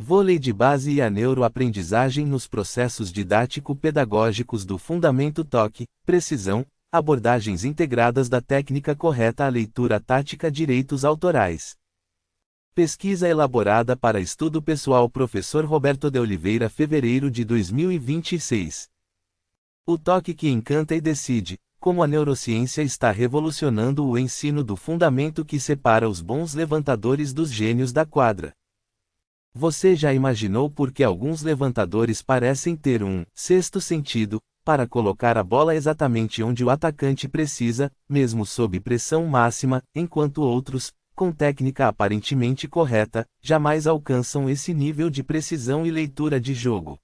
Vôlei de base e a neuroaprendizagem nos processos didático-pedagógicos do Fundamento Toque, precisão, abordagens integradas da técnica correta à leitura tática direitos autorais. Pesquisa elaborada para estudo pessoal Professor Roberto de Oliveira fevereiro de 2026. O toque que encanta e decide, como a neurociência está revolucionando o ensino do fundamento que separa os bons levantadores dos gênios da quadra. Você já imaginou por que alguns levantadores parecem ter um sexto sentido, para colocar a bola exatamente onde o atacante precisa, mesmo sob pressão máxima, enquanto outros, com técnica aparentemente correta, jamais alcançam esse nível de precisão e leitura de jogo?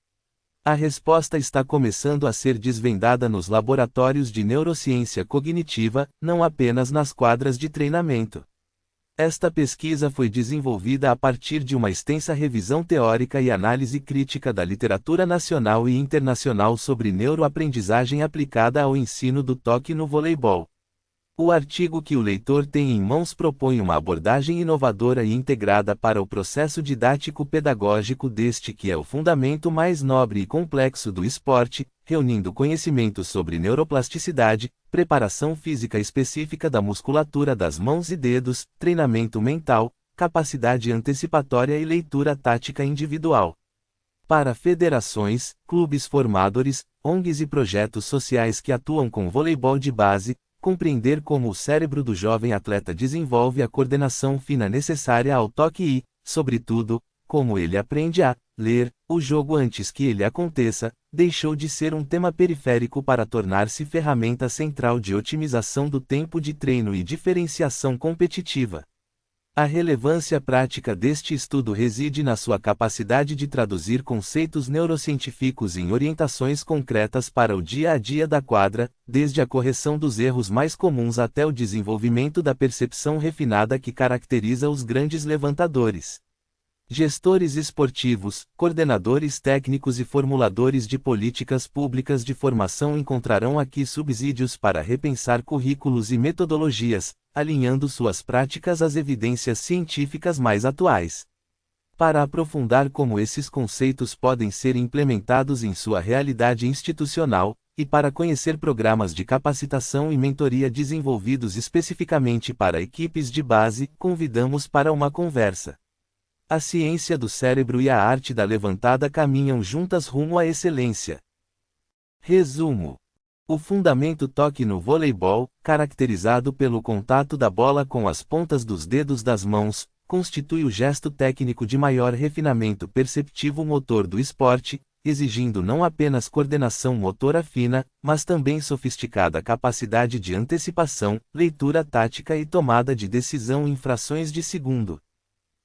A resposta está começando a ser desvendada nos laboratórios de neurociência cognitiva, não apenas nas quadras de treinamento. Esta pesquisa foi desenvolvida a partir de uma extensa revisão teórica e análise crítica da literatura nacional e internacional sobre neuroaprendizagem aplicada ao ensino do toque no voleibol. O artigo que o leitor tem em mãos propõe uma abordagem inovadora e integrada para o processo didático-pedagógico deste que é o fundamento mais nobre e complexo do esporte, reunindo conhecimentos sobre neuroplasticidade, preparação física específica da musculatura das mãos e dedos, treinamento mental, capacidade antecipatória e leitura tática individual. Para federações, clubes formadores, ONGs e projetos sociais que atuam com voleibol de base, compreender como o cérebro do jovem atleta desenvolve a coordenação fina necessária ao toque e, sobretudo, como ele aprende a ler o jogo antes que ele aconteça, deixou de ser um tema periférico para tornar-se ferramenta central de otimização do tempo de treino e diferenciação competitiva. A relevância prática deste estudo reside na sua capacidade de traduzir conceitos neurocientíficos em orientações concretas para o dia a dia da quadra, desde a correção dos erros mais comuns até o desenvolvimento da percepção refinada que caracteriza os grandes levantadores. Gestores esportivos, coordenadores técnicos e formuladores de políticas públicas de formação encontrarão aqui subsídios para repensar currículos e metodologias, alinhando suas práticas às evidências científicas mais atuais. Para aprofundar como esses conceitos podem ser implementados em sua realidade institucional, e para conhecer programas de capacitação e mentoria desenvolvidos especificamente para equipes de base, convidamos para uma conversa. A ciência do cérebro e a arte da levantada caminham juntas rumo à excelência. Resumo: o fundamento toque no voleibol, caracterizado pelo contato da bola com as pontas dos dedos das mãos, constitui o gesto técnico de maior refinamento perceptivo motor do esporte, exigindo não apenas coordenação motora fina, mas também sofisticada capacidade de antecipação, leitura tática e tomada de decisão em frações de segundo.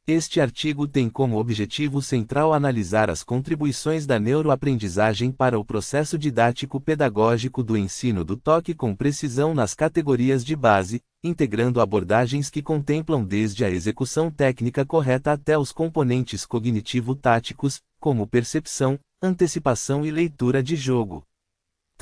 Este artigo tem como objetivo central analisar as contribuições da neuroaprendizagem para o processo didático-pedagógico do ensino do toque com precisão nas categorias de base, integrando abordagens que contemplam desde a execução técnica correta até os componentes cognitivo-táticos, como percepção, antecipação e leitura de jogo.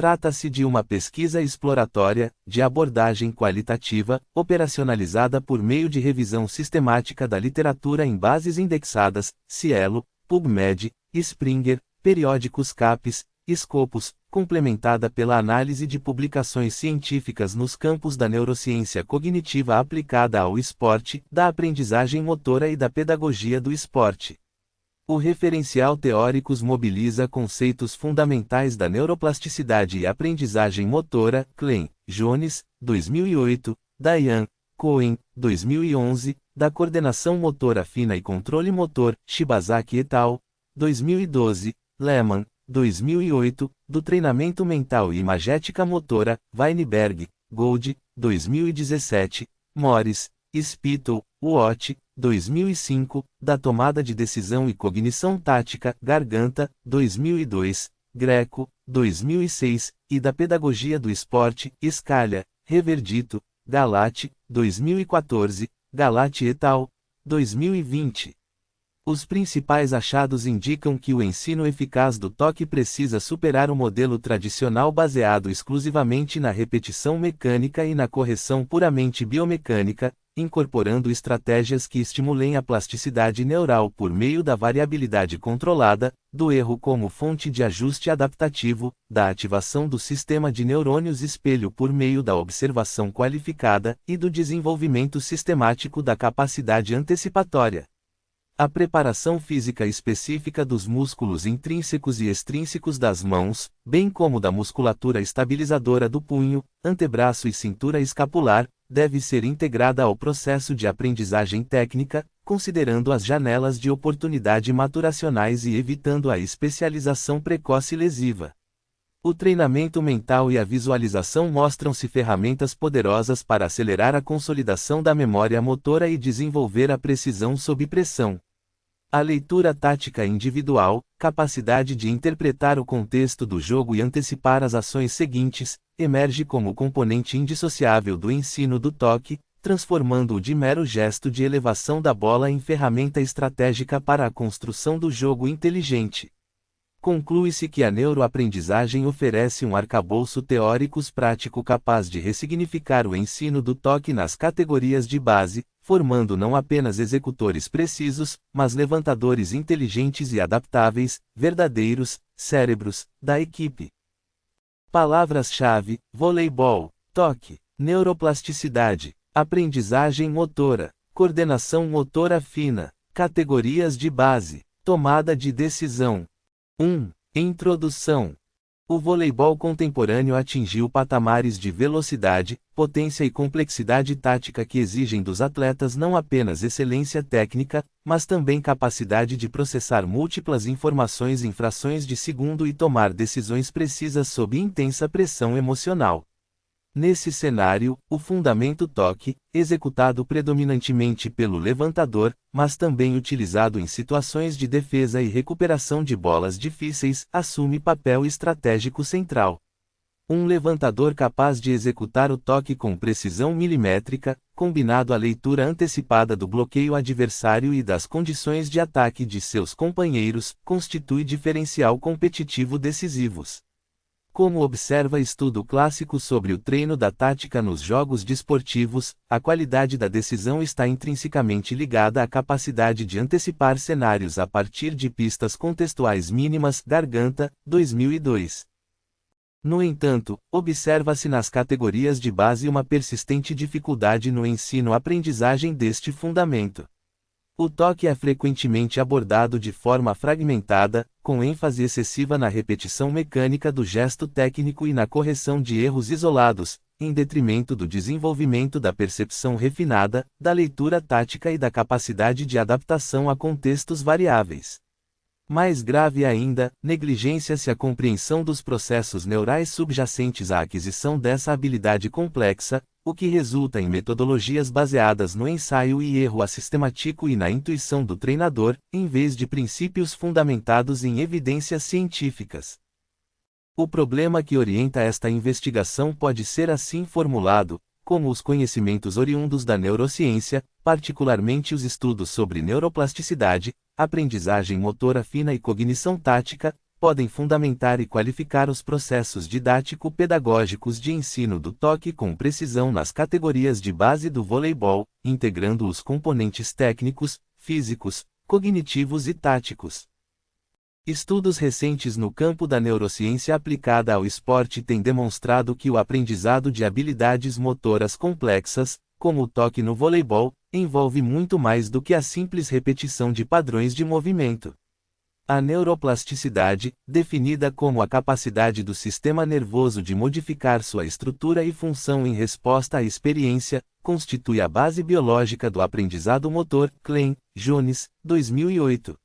Trata-se de uma pesquisa exploratória, de abordagem qualitativa, operacionalizada por meio de revisão sistemática da literatura em bases indexadas, Cielo, PubMed, Springer, periódicos CAPES, Scopus, complementada pela análise de publicações científicas nos campos da neurociência cognitiva aplicada ao esporte, da aprendizagem motora e da pedagogia do esporte. O referencial Teóricos mobiliza conceitos fundamentais da neuroplasticidade e aprendizagem motora, Klein, Jones, 2008, Dayan, Cohen, 2011, da coordenação motora fina e controle motor, Shibazaki et al., 2012, Lehmann, 2008, do treinamento mental e imagética motora, Weinberg, Gold, 2017, Morris, Spittle, Watt, 2005, da tomada de decisão e cognição tática, Garganta, 2002, Greco, 2006, e da pedagogia do esporte, Scaglia, Reverdito, Galati, 2014, Galati et al., 2020. Os principais achados indicam que o ensino eficaz do toque precisa superar o modelo tradicional baseado exclusivamente na repetição mecânica e na correção puramente biomecânica, incorporando estratégias que estimulem a plasticidade neural por meio da variabilidade controlada, do erro como fonte de ajuste adaptativo, da ativação do sistema de neurônios espelho por meio da observação qualificada e do desenvolvimento sistemático da capacidade antecipatória. A preparação física específica dos músculos intrínsecos e extrínsecos das mãos, bem como da musculatura estabilizadora do punho, antebraço e cintura escapular, deve ser integrada ao processo de aprendizagem técnica, considerando as janelas de oportunidade maturacionais e evitando a especialização precoce lesiva. O treinamento mental e a visualização mostram-se ferramentas poderosas para acelerar a consolidação da memória motora e desenvolver a precisão sob pressão. A leitura tática individual, capacidade de interpretar o contexto do jogo e antecipar as ações seguintes, emerge como componente indissociável do ensino do toque, transformando-o de mero gesto de elevação da bola em ferramenta estratégica para a construção do jogo inteligente. Conclui-se que a neuroaprendizagem oferece um arcabouço teórico-prático capaz de ressignificar o ensino do toque nas categorias de base, formando não apenas executores precisos, mas levantadores inteligentes e adaptáveis, verdadeiros cérebros da equipe. Palavras-chave: voleibol, toque, neuroplasticidade, aprendizagem motora, coordenação motora fina, categorias de base, tomada de decisão. 1. Introdução. O voleibol contemporâneo atingiu patamares de velocidade, potência e complexidade tática que exigem dos atletas não apenas excelência técnica, mas também capacidade de processar múltiplas informações em frações de segundo e tomar decisões precisas sob intensa pressão emocional. Nesse cenário, o fundamento toque, executado predominantemente pelo levantador, mas também utilizado em situações de defesa e recuperação de bolas difíceis, assume papel estratégico central. Um levantador capaz de executar o toque com precisão milimétrica, combinado à leitura antecipada do bloqueio adversário e das condições de ataque de seus companheiros, constitui diferencial competitivo decisivos. Como observa estudo clássico sobre o treino da tática nos jogos desportivos, a qualidade da decisão está intrinsecamente ligada à capacidade de antecipar cenários a partir de pistas contextuais mínimas. Garganta, 2002. No entanto, observa-se nas categorias de base uma persistente dificuldade no ensino-aprendizagem deste fundamento. O toque é frequentemente abordado de forma fragmentada, com ênfase excessiva na repetição mecânica do gesto técnico e na correção de erros isolados, em detrimento do desenvolvimento da percepção refinada, da leitura tática e da capacidade de adaptação a contextos variáveis. Mais grave ainda, negligencia-se a compreensão dos processos neurais subjacentes à aquisição dessa habilidade complexa, o que resulta em metodologias baseadas no ensaio e erro assistemático e na intuição do treinador, em vez de princípios fundamentados em evidências científicas. O problema que orienta esta investigação pode ser assim formulado: como os conhecimentos oriundos da neurociência, particularmente os estudos sobre neuroplasticidade, aprendizagem motora fina e cognição tática, podem fundamentar e qualificar os processos didático-pedagógicos de ensino do toque com precisão nas categorias de base do voleibol, integrando os componentes técnicos, físicos, cognitivos e táticos. Estudos recentes no campo da neurociência aplicada ao esporte têm demonstrado que o aprendizado de habilidades motoras complexas, como o toque no voleibol, envolve muito mais do que a simples repetição de padrões de movimento. A neuroplasticidade, definida como a capacidade do sistema nervoso de modificar sua estrutura e função em resposta à experiência, constitui a base biológica do aprendizado motor. Klein, Jones, 2008.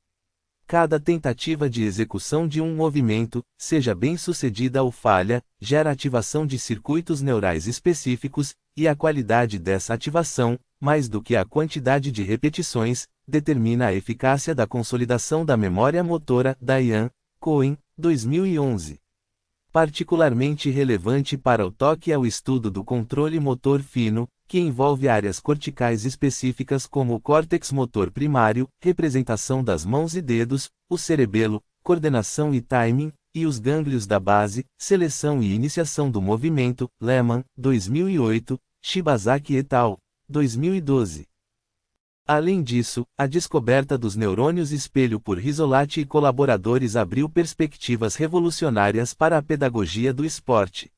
Cada tentativa de execução de um movimento, seja bem-sucedida ou falha, gera ativação de circuitos neurais específicos, e a qualidade dessa ativação, mais do que a quantidade de repetições, determina a eficácia da consolidação da memória motora. Diane, Cohen, 2011. Particularmente relevante para o toque é o estudo do controle motor fino, que envolve áreas corticais específicas como o córtex motor primário, representação das mãos e dedos, o cerebelo, coordenação e timing, e os gânglios da base, seleção e iniciação do movimento. Lehman, 2008, Shibazaki et al. 2012. Além disso, a descoberta dos neurônios espelho por Rizzolatti e colaboradores abriu perspectivas revolucionárias para a pedagogia do esporte.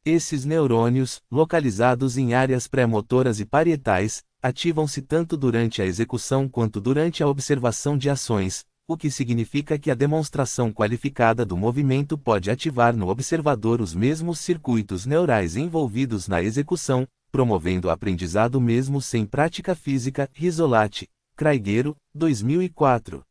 Esses neurônios, localizados em áreas pré-motoras e parietais, ativam-se tanto durante a execução quanto durante a observação de ações, o que significa que a demonstração qualificada do movimento pode ativar no observador os mesmos circuitos neurais envolvidos na execução, promovendo o aprendizado mesmo sem prática física. Rizzolatti, Craigueiro, 2004.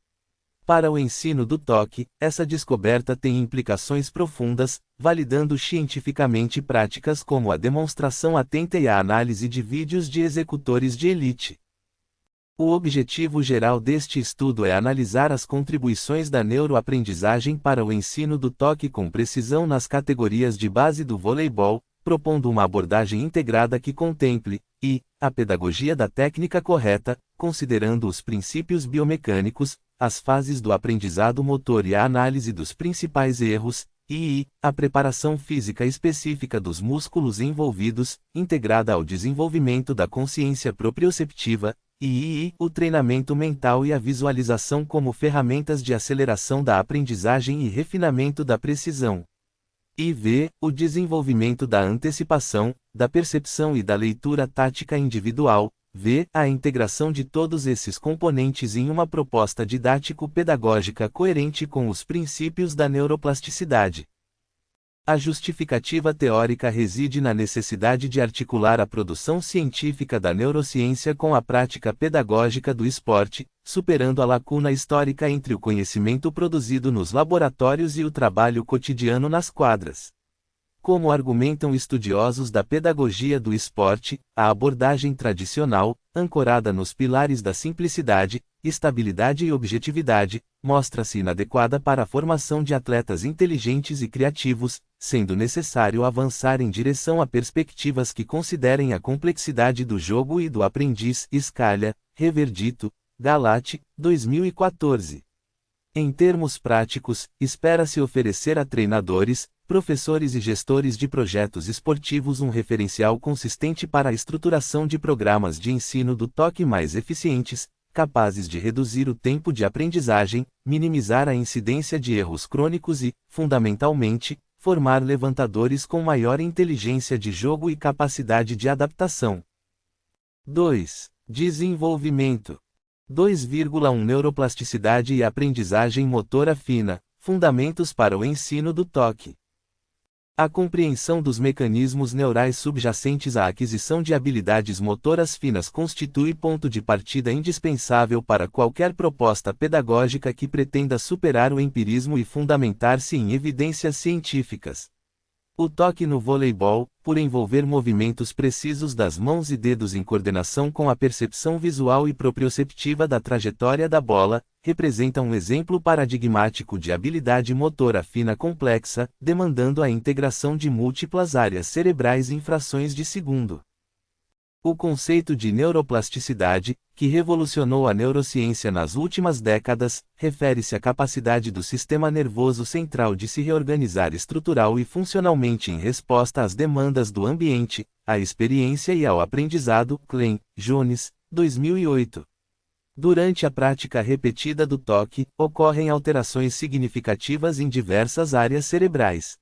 Para o ensino do toque, essa descoberta tem implicações profundas, validando cientificamente práticas como a demonstração atenta e a análise de vídeos de executores de elite. O objetivo geral deste estudo é analisar as contribuições da neuroaprendizagem para o ensino do toque com precisão nas categorias de base do voleibol, propondo uma abordagem integrada que contemple a pedagogia da técnica correta, considerando os princípios biomecânicos, as fases do aprendizado motor e a análise dos principais erros, a preparação física específica dos músculos envolvidos, integrada ao desenvolvimento da consciência proprioceptiva, o treinamento mental e a visualização como ferramentas de aceleração da aprendizagem e refinamento da precisão. O desenvolvimento da antecipação, da percepção e da leitura tática individual. A integração de todos esses componentes em uma proposta didático-pedagógica coerente com os princípios da neuroplasticidade. A justificativa teórica reside na necessidade de articular a produção científica da neurociência com a prática pedagógica do esporte, superando a lacuna histórica entre o conhecimento produzido nos laboratórios e o trabalho cotidiano nas quadras. Como argumentam estudiosos da pedagogia do esporte, a abordagem tradicional, ancorada nos pilares da simplicidade, estabilidade e objetividade, mostra-se inadequada para a formação de atletas inteligentes e criativos, sendo necessário avançar em direção a perspectivas que considerem a complexidade do jogo e do aprendiz. Scaglia, Reverdito, Galati, 2014. Em termos práticos, espera-se oferecer a treinadores, professores e gestores de projetos esportivos um referencial consistente para a estruturação de programas de ensino do toque mais eficientes, capazes de reduzir o tempo de aprendizagem, minimizar a incidência de erros crônicos e, fundamentalmente, formar levantadores com maior inteligência de jogo e capacidade de adaptação. 2. Desenvolvimento. 2,1 Neuroplasticidade e aprendizagem motora fina, fundamentos para o ensino do toque. A compreensão dos mecanismos neurais subjacentes à aquisição de habilidades motoras finas constitui ponto de partida indispensável para qualquer proposta pedagógica que pretenda superar o empirismo e fundamentar-se em evidências científicas. O toque no voleibol, por envolver movimentos precisos das mãos e dedos em coordenação com a percepção visual e proprioceptiva da trajetória da bola, representa um exemplo paradigmático de habilidade motora fina complexa, demandando a integração de múltiplas áreas cerebrais em frações de segundo. O conceito de neuroplasticidade, que revolucionou a neurociência nas últimas décadas, refere-se à capacidade do sistema nervoso central de se reorganizar estrutural e funcionalmente em resposta às demandas do ambiente, à experiência e ao aprendizado. Klein, Jones, 2008. Durante a prática repetida do toque, ocorrem alterações significativas em diversas áreas cerebrais.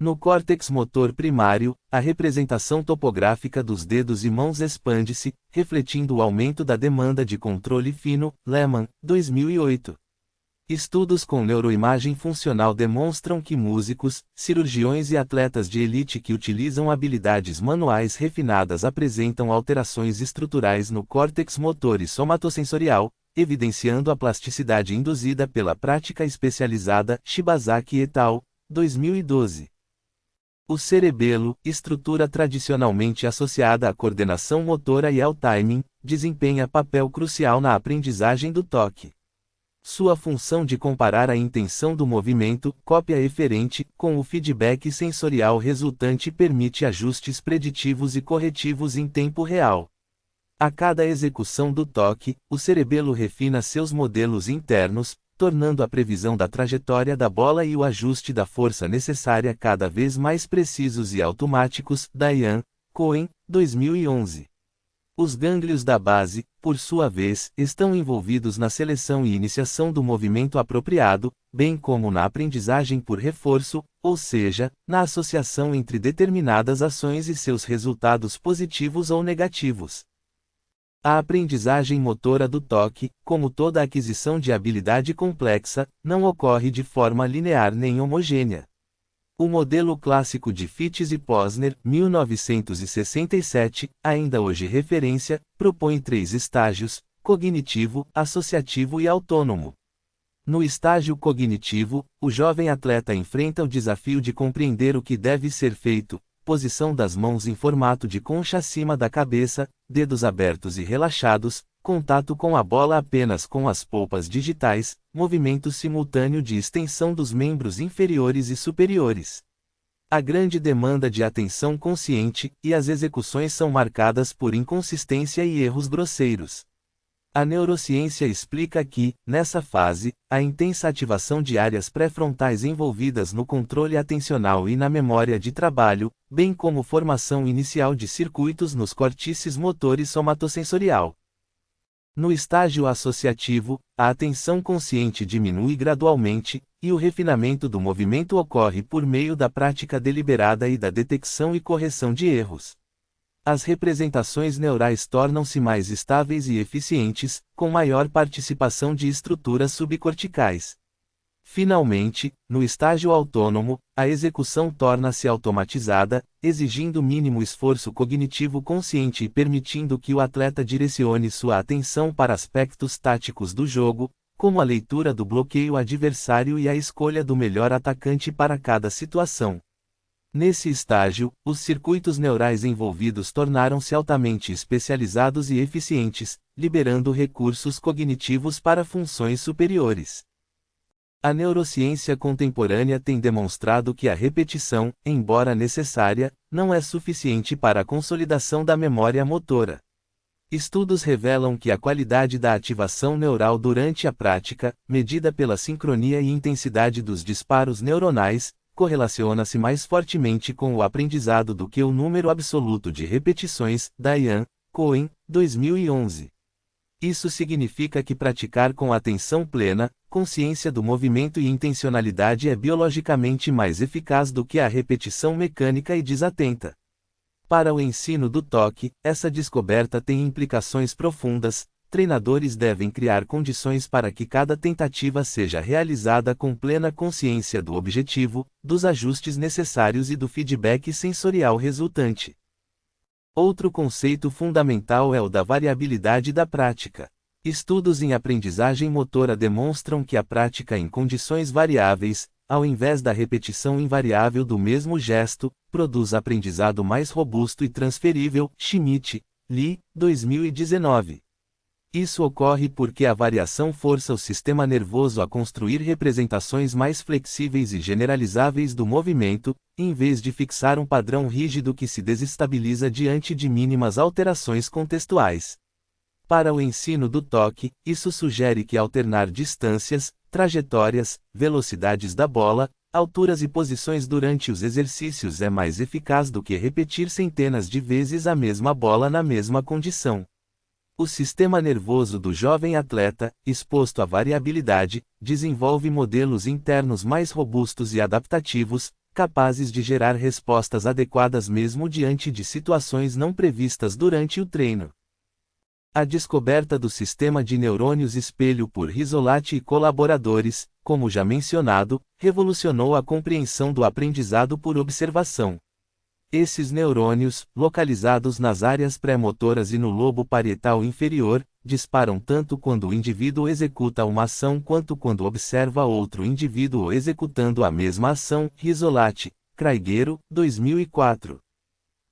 No córtex motor primário, a representação topográfica dos dedos e mãos expande-se, refletindo o aumento da demanda de controle fino. Lehmann, 2008. Estudos com neuroimagem funcional demonstram que músicos, cirurgiões e atletas de elite que utilizam habilidades manuais refinadas apresentam alterações estruturais no córtex motor e somatosensorial, evidenciando a plasticidade induzida pela prática especializada. Shibazaki et al., 2012. O cerebelo, estrutura tradicionalmente associada à coordenação motora e ao timing, desempenha papel crucial na aprendizagem do toque. Sua função de comparar a intenção do movimento, cópia eferente, com o feedback sensorial resultante permite ajustes preditivos e corretivos em tempo real. A cada execução do toque, o cerebelo refina seus modelos internos, tornando a previsão da trajetória da bola e o ajuste da força necessária cada vez mais precisos e automáticos. Dayan, Cohen, 2011. Os gânglios da base, por sua vez, estão envolvidos na seleção e iniciação do movimento apropriado, bem como na aprendizagem por reforço, ou seja, na associação entre determinadas ações e seus resultados positivos ou negativos. A aprendizagem motora do toque, como toda aquisição de habilidade complexa, não ocorre de forma linear nem homogênea. O modelo clássico de Fitts e Posner, 1967, ainda hoje referência, propõe 3 estágios: cognitivo, associativo e autônomo. No estágio cognitivo, o jovem atleta enfrenta o desafio de compreender o que deve ser feito: posição das mãos em formato de concha acima da cabeça, dedos abertos e relaxados, contato com a bola apenas com as polpas digitais, movimento simultâneo de extensão dos membros inferiores e superiores. A grande demanda de atenção consciente, e as execuções são marcadas por inconsistência e erros grosseiros. A neurociência explica que, nessa fase, a intensa ativação de áreas pré-frontais envolvidas no controle atencional e na memória de trabalho, bem como formação inicial de circuitos nos córtices motores somatosensorial. No estágio associativo, a atenção consciente diminui gradualmente, e o refinamento do movimento ocorre por meio da prática deliberada e da detecção e correção de erros. As representações neurais tornam-se mais estáveis e eficientes, com maior participação de estruturas subcorticais. Finalmente, no estágio autônomo, a execução torna-se automatizada, exigindo mínimo esforço cognitivo consciente e permitindo que o atleta direcione sua atenção para aspectos táticos do jogo, como a leitura do bloqueio adversário e a escolha do melhor atacante para cada situação. Nesse estágio, os circuitos neurais envolvidos tornaram-se altamente especializados e eficientes, liberando recursos cognitivos para funções superiores. A neurociência contemporânea tem demonstrado que a repetição, embora necessária, não é suficiente para a consolidação da memória motora. Estudos revelam que a qualidade da ativação neural durante a prática, medida pela sincronia e intensidade dos disparos neuronais, correlaciona-se mais fortemente com o aprendizado do que o número absoluto de repetições. Diane, Cohen, 2011. Isso significa que praticar com atenção plena, consciência do movimento e intencionalidade é biologicamente mais eficaz do que a repetição mecânica e desatenta. Para o ensino do toque, essa descoberta tem implicações profundas. Treinadores devem criar condições para que cada tentativa seja realizada com plena consciência do objetivo, dos ajustes necessários e do feedback sensorial resultante. Outro conceito fundamental é o da variabilidade da prática. Estudos em aprendizagem motora demonstram que a prática em condições variáveis, ao invés da repetição invariável do mesmo gesto, produz aprendizado mais robusto e transferível. Schmidt, Lee, 2019. Isso ocorre porque a variação força o sistema nervoso a construir representações mais flexíveis e generalizáveis do movimento, em vez de fixar um padrão rígido que se desestabiliza diante de mínimas alterações contextuais. Para o ensino do toque, isso sugere que alternar distâncias, trajetórias, velocidades da bola, alturas e posições durante os exercícios é mais eficaz do que repetir centenas de vezes a mesma bola na mesma condição. O sistema nervoso do jovem atleta, exposto à variabilidade, desenvolve modelos internos mais robustos e adaptativos, capazes de gerar respostas adequadas mesmo diante de situações não previstas durante o treino. A descoberta do sistema de neurônios espelho por Rizzolatti e colaboradores, como já mencionado, revolucionou a compreensão do aprendizado por observação. Esses neurônios, localizados nas áreas pré-motoras e no lobo parietal inferior, disparam tanto quando o indivíduo executa uma ação quanto quando observa outro indivíduo executando a mesma ação. Rizzolatti, Craigueiro, 2004.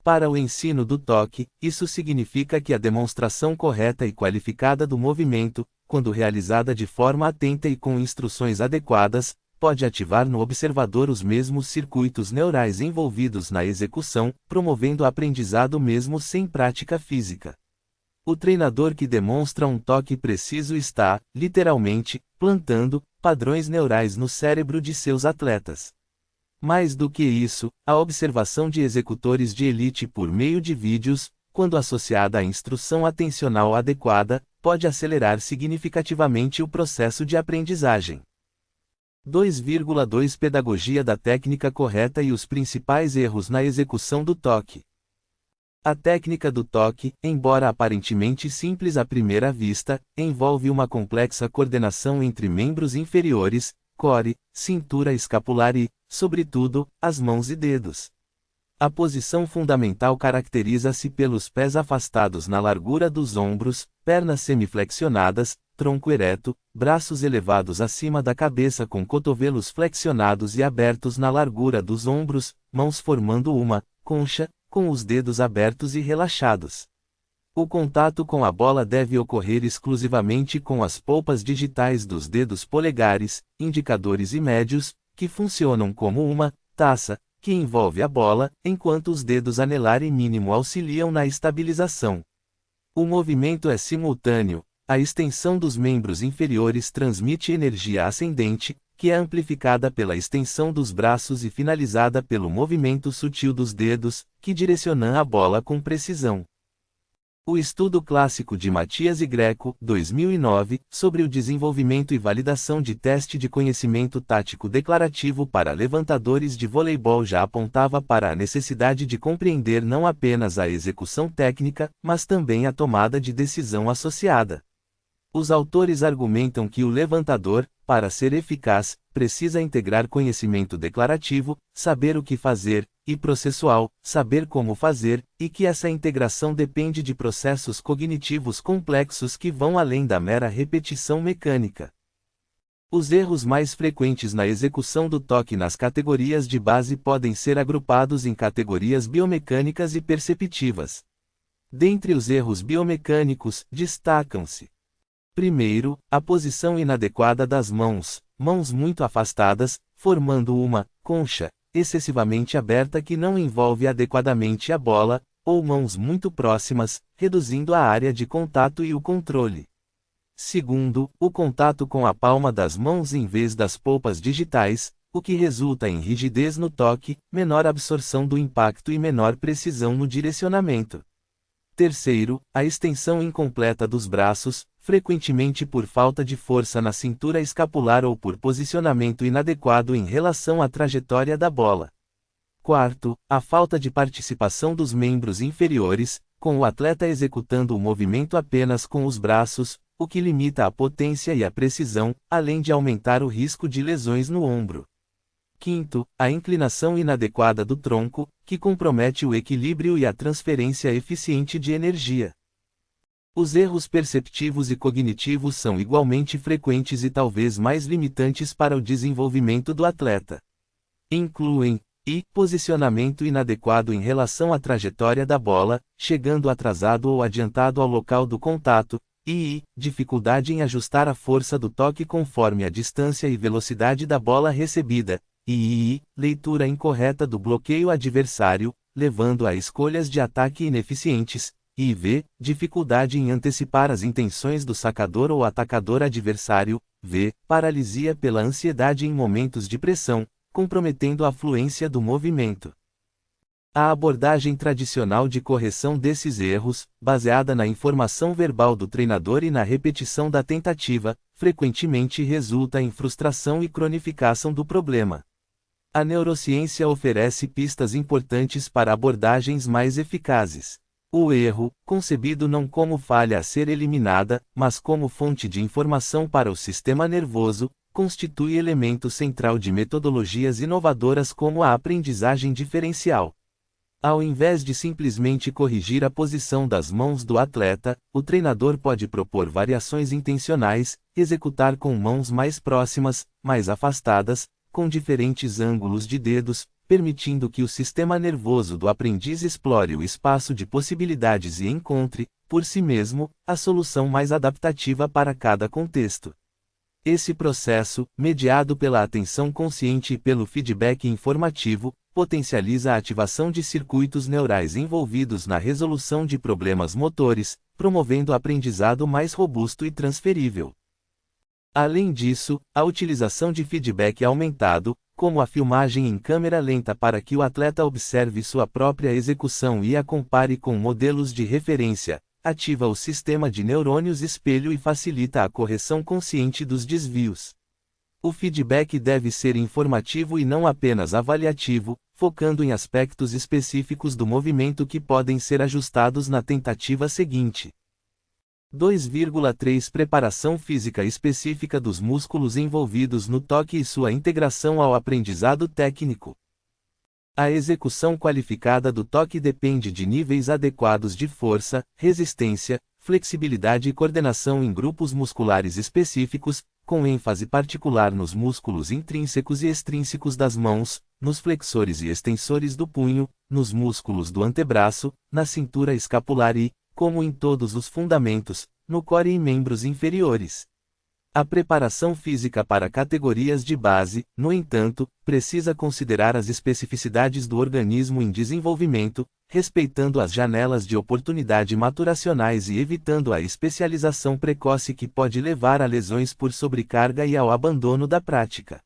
Para o ensino do toque, isso significa que a demonstração correta e qualificada do movimento, quando realizada de forma atenta e com instruções adequadas, pode ativar no observador os mesmos circuitos neurais envolvidos na execução, promovendo aprendizado mesmo sem prática física. O treinador que demonstra um toque preciso está, literalmente, plantando padrões neurais no cérebro de seus atletas. Mais do que isso, a observação de executores de elite por meio de vídeos, quando associada à instrução atencional adequada, pode acelerar significativamente o processo de aprendizagem. 2,2 Pedagogia da técnica correta e os principais erros na execução do toque. A técnica do toque, embora aparentemente simples à primeira vista, envolve uma complexa coordenação entre membros inferiores, core, cintura escapular e, sobretudo, as mãos e dedos. A posição fundamental caracteriza-se pelos pés afastados na largura dos ombros, pernas semiflexionadas, tronco ereto, braços elevados acima da cabeça com cotovelos flexionados e abertos na largura dos ombros, mãos formando uma concha, com os dedos abertos e relaxados. O contato com a bola deve ocorrer exclusivamente com as polpas digitais dos dedos polegares, indicadores e médios, que funcionam como uma taça, que envolve a bola, enquanto os dedos anelar e mínimo auxiliam na estabilização. O movimento é simultâneo, a extensão dos membros inferiores transmite energia ascendente, que é amplificada pela extensão dos braços e finalizada pelo movimento sutil dos dedos, que direcionam a bola com precisão. O estudo clássico de Matias e Greco, 2009, sobre o desenvolvimento e validação de teste de conhecimento tático declarativo para levantadores de voleibol já apontava para a necessidade de compreender não apenas a execução técnica, mas também a tomada de decisão associada. Os autores argumentam que o levantador, para ser eficaz, precisa integrar conhecimento declarativo, saber o que fazer, e processual, saber como fazer, e que essa integração depende de processos cognitivos complexos que vão além da mera repetição mecânica. Os erros mais frequentes na execução do toque nas categorias de base podem ser agrupados em categorias biomecânicas e perceptivas. Dentre os erros biomecânicos, destacam-se: primeiro, a posição inadequada das mãos, mãos muito afastadas, formando uma concha excessivamente aberta que não envolve adequadamente a bola, ou mãos muito próximas, reduzindo a área de contato e o controle. Segundo, o contato com a palma das mãos em vez das polpas digitais, o que resulta em rigidez no toque, menor absorção do impacto e menor precisão no direcionamento. Terceiro, a extensão incompleta dos braços, frequentemente por falta de força na cintura escapular ou por posicionamento inadequado em relação à trajetória da bola. Quarto, a falta de participação dos membros inferiores, com o atleta executando o movimento apenas com os braços, o que limita a potência e a precisão, além de aumentar o risco de lesões no ombro. Quinto, a inclinação inadequada do tronco, que compromete o equilíbrio e a transferência eficiente de energia. Os erros perceptivos e cognitivos são igualmente frequentes e talvez mais limitantes para o desenvolvimento do atleta. Incluem posicionamento inadequado em relação à trajetória da bola, chegando atrasado ou adiantado ao local do contato, e dificuldade em ajustar a força do toque conforme a distância e velocidade da bola recebida, e leitura incorreta do bloqueio adversário, levando a escolhas de ataque ineficientes, e dificuldade em antecipar as intenções do sacador ou atacador adversário, paralisia pela ansiedade em momentos de pressão, comprometendo a fluência do movimento. A abordagem tradicional de correção desses erros, baseada na informação verbal do treinador e na repetição da tentativa, frequentemente resulta em frustração e cronificação do problema. A neurociência oferece pistas importantes para abordagens mais eficazes. O erro, concebido não como falha a ser eliminada, mas como fonte de informação para o sistema nervoso, constitui elemento central de metodologias inovadoras como a aprendizagem diferencial. Ao invés de simplesmente corrigir a posição das mãos do atleta, o treinador pode propor variações intencionais, executar com mãos mais próximas, mais afastadas, com diferentes ângulos de dedos, permitindo que o sistema nervoso do aprendiz explore o espaço de possibilidades e encontre, por si mesmo, a solução mais adaptativa para cada contexto. Esse processo, mediado pela atenção consciente e pelo feedback informativo, potencializa a ativação de circuitos neurais envolvidos na resolução de problemas motores, promovendo o aprendizado mais robusto e transferível. Além disso, a utilização de feedback aumentado, como a filmagem em câmera lenta para que o atleta observe sua própria execução e a compare com modelos de referência, ativa o sistema de neurônios espelho e facilita a correção consciente dos desvios. O feedback deve ser informativo e não apenas avaliativo, focando em aspectos específicos do movimento que podem ser ajustados na tentativa seguinte. 2,3 Preparação física específica dos músculos envolvidos no toque e sua integração ao aprendizado técnico. A execução qualificada do toque depende de níveis adequados de força, resistência, flexibilidade e coordenação em grupos musculares específicos, com ênfase particular nos músculos intrínsecos e extrínsecos das mãos, nos flexores e extensores do punho, nos músculos do antebraço, na cintura escapular e, como em todos os fundamentos, no core e membros inferiores. A preparação física para categorias de base, no entanto, precisa considerar as especificidades do organismo em desenvolvimento, respeitando as janelas de oportunidade maturacionais e evitando a especialização precoce que pode levar a lesões por sobrecarga e ao abandono da prática.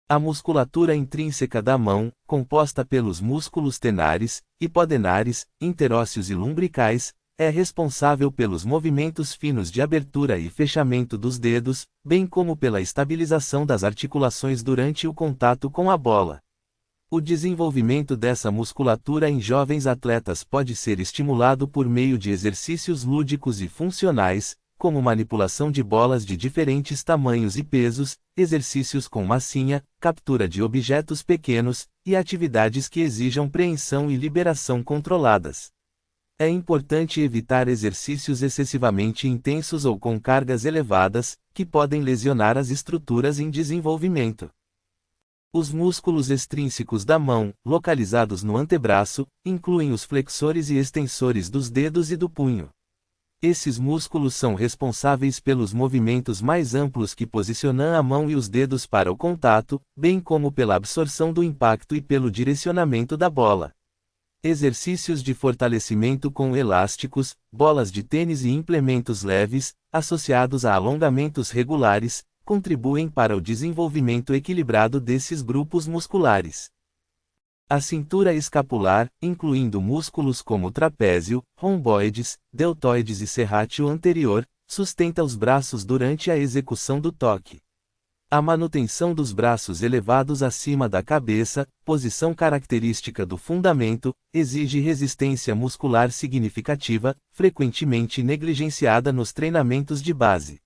A musculatura intrínseca da mão, composta pelos músculos tenares, hipodenares, interósseos e lumbricais, é responsável pelos movimentos finos de abertura e fechamento dos dedos, bem como pela estabilização das articulações durante o contato com a bola. O desenvolvimento dessa musculatura em jovens atletas pode ser estimulado por meio de exercícios lúdicos e funcionais, como manipulação de bolas de diferentes tamanhos e pesos, exercícios com massinha, captura de objetos pequenos, e atividades que exijam preensão e liberação controladas. É importante evitar exercícios excessivamente intensos ou com cargas elevadas, que podem lesionar as estruturas em desenvolvimento. Os músculos extrínsecos da mão, localizados no antebraço, incluem os flexores e extensores dos dedos e do punho. Esses músculos são responsáveis pelos movimentos mais amplos que posicionam a mão e os dedos para o contato, bem como pela absorção do impacto e pelo direcionamento da bola. Exercícios de fortalecimento com elásticos, bolas de tênis e implementos leves, associados a alongamentos regulares, contribuem para o desenvolvimento equilibrado desses grupos musculares. A cintura escapular, incluindo músculos como trapézio, romboides, deltoides e serrátil anterior, sustenta os braços durante a execução do toque. A manutenção dos braços elevados acima da cabeça, posição característica do fundamento, exige resistência muscular significativa, frequentemente negligenciada nos treinamentos de base.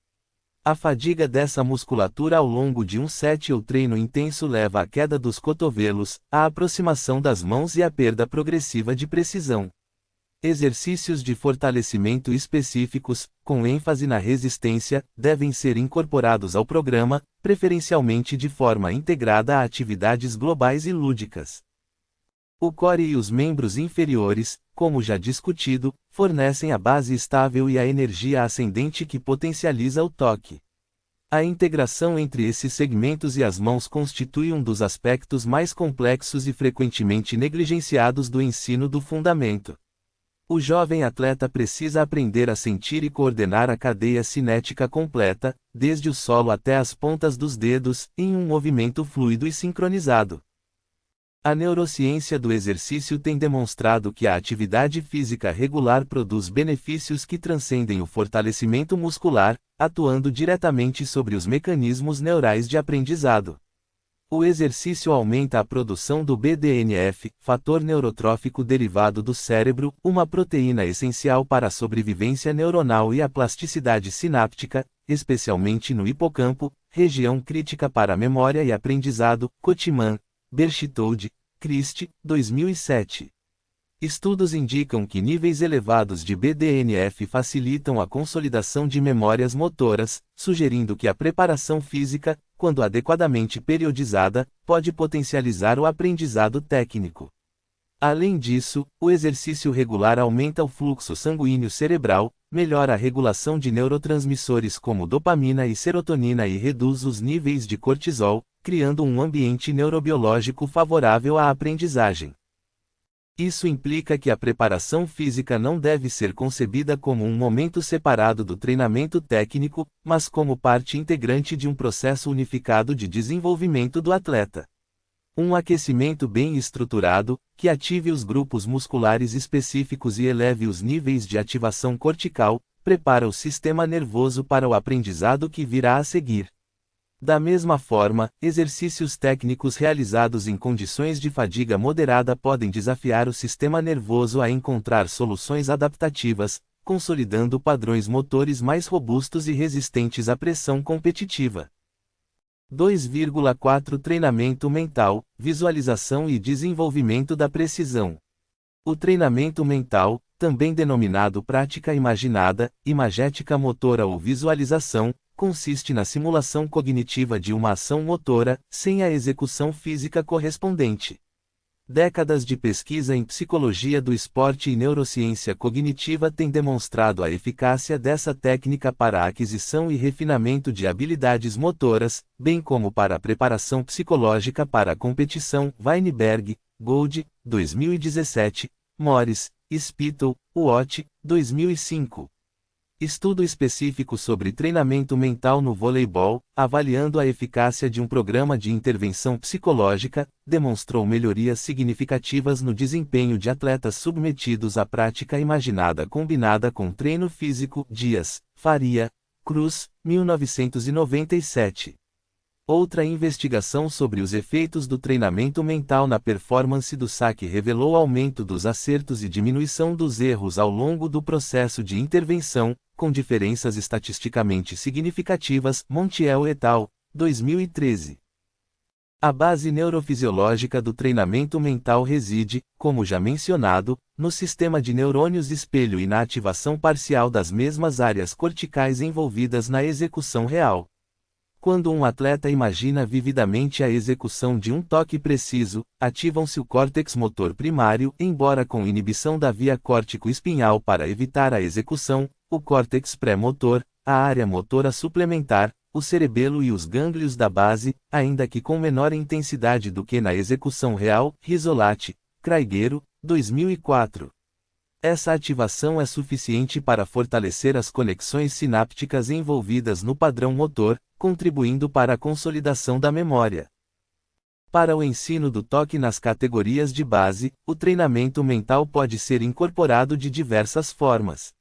A fadiga dessa musculatura ao longo de um set ou treino intenso leva à queda dos cotovelos, à aproximação das mãos e à perda progressiva de precisão. Exercícios de fortalecimento específicos, com ênfase na resistência, devem ser incorporados ao programa, preferencialmente de forma integrada a atividades globais e lúdicas. O core e os membros inferiores, como já discutido, fornecem a base estável e a energia ascendente que potencializa o toque. A integração entre esses segmentos e as mãos constitui um dos aspectos mais complexos e frequentemente negligenciados do ensino do fundamento. O jovem atleta precisa aprender a sentir e coordenar a cadeia cinética completa, desde o solo até as pontas dos dedos, em um movimento fluido e sincronizado. A neurociência do exercício tem demonstrado que a atividade física regular produz benefícios que transcendem o fortalecimento muscular, atuando diretamente sobre os mecanismos neurais de aprendizado. O exercício aumenta a produção do BDNF, fator neurotrófico derivado do cérebro, uma proteína essencial para a sobrevivência neuronal e a plasticidade sináptica, especialmente no hipocampo, região crítica para a memória e aprendizado. Kotiman, Berchtold, Christ, 2007. Estudos indicam que níveis elevados de BDNF facilitam a consolidação de memórias motoras, sugerindo que a preparação física, quando adequadamente periodizada, pode potencializar o aprendizado técnico. Além disso, o exercício regular aumenta o fluxo sanguíneo cerebral, melhora a regulação de neurotransmissores como dopamina e serotonina e reduz os níveis de cortisol, criando um ambiente neurobiológico favorável à aprendizagem. Isso implica que a preparação física não deve ser concebida como um momento separado do treinamento técnico, mas como parte integrante de um processo unificado de desenvolvimento do atleta. Um aquecimento bem estruturado, que ative os grupos musculares específicos e eleve os níveis de ativação cortical, prepara o sistema nervoso para o aprendizado que virá a seguir. Da mesma forma, exercícios técnicos realizados em condições de fadiga moderada podem desafiar o sistema nervoso a encontrar soluções adaptativas, consolidando padrões motores mais robustos e resistentes à pressão competitiva. 2,4 Treinamento mental, visualização e desenvolvimento da precisão. O treinamento mental, também denominado prática imaginada, imagética motora ou visualização, consiste na simulação cognitiva de uma ação motora, sem a execução física correspondente. Décadas de pesquisa em psicologia do esporte e neurociência cognitiva têm demonstrado a eficácia dessa técnica para a aquisição e refinamento de habilidades motoras, bem como para a preparação psicológica para a competição. Weinberg, Gold, 2017, Morris, Spittle, Watt, 2005. Estudo específico sobre treinamento mental no voleibol, avaliando a eficácia de um programa de intervenção psicológica, demonstrou melhorias significativas no desempenho de atletas submetidos à prática imaginada combinada com treino físico. Dias, Faria, Cruz, 1997. Outra investigação sobre os efeitos do treinamento mental na performance do saque revelou aumento dos acertos e diminuição dos erros ao longo do processo de intervenção, com diferenças estatisticamente significativas. Montiel et al., 2013. A base neurofisiológica do treinamento mental reside, como já mencionado, no sistema de neurônios espelho e na ativação parcial das mesmas áreas corticais envolvidas na execução real. Quando um atleta imagina vividamente a execução de um toque preciso, ativam-se o córtex motor primário, embora com inibição da via córtico-espinhal para evitar a execução, o córtex pré-motor, a área motora suplementar, o cerebelo e os gânglios da base, ainda que com menor intensidade do que na execução real. Risolati, Craigueiro, 2004. Essa ativação é suficiente para fortalecer as conexões sinápticas envolvidas no padrão motor, contribuindo para a consolidação da memória. Para o ensino do toque nas categorias de base, o treinamento mental pode ser incorporado de diversas formas.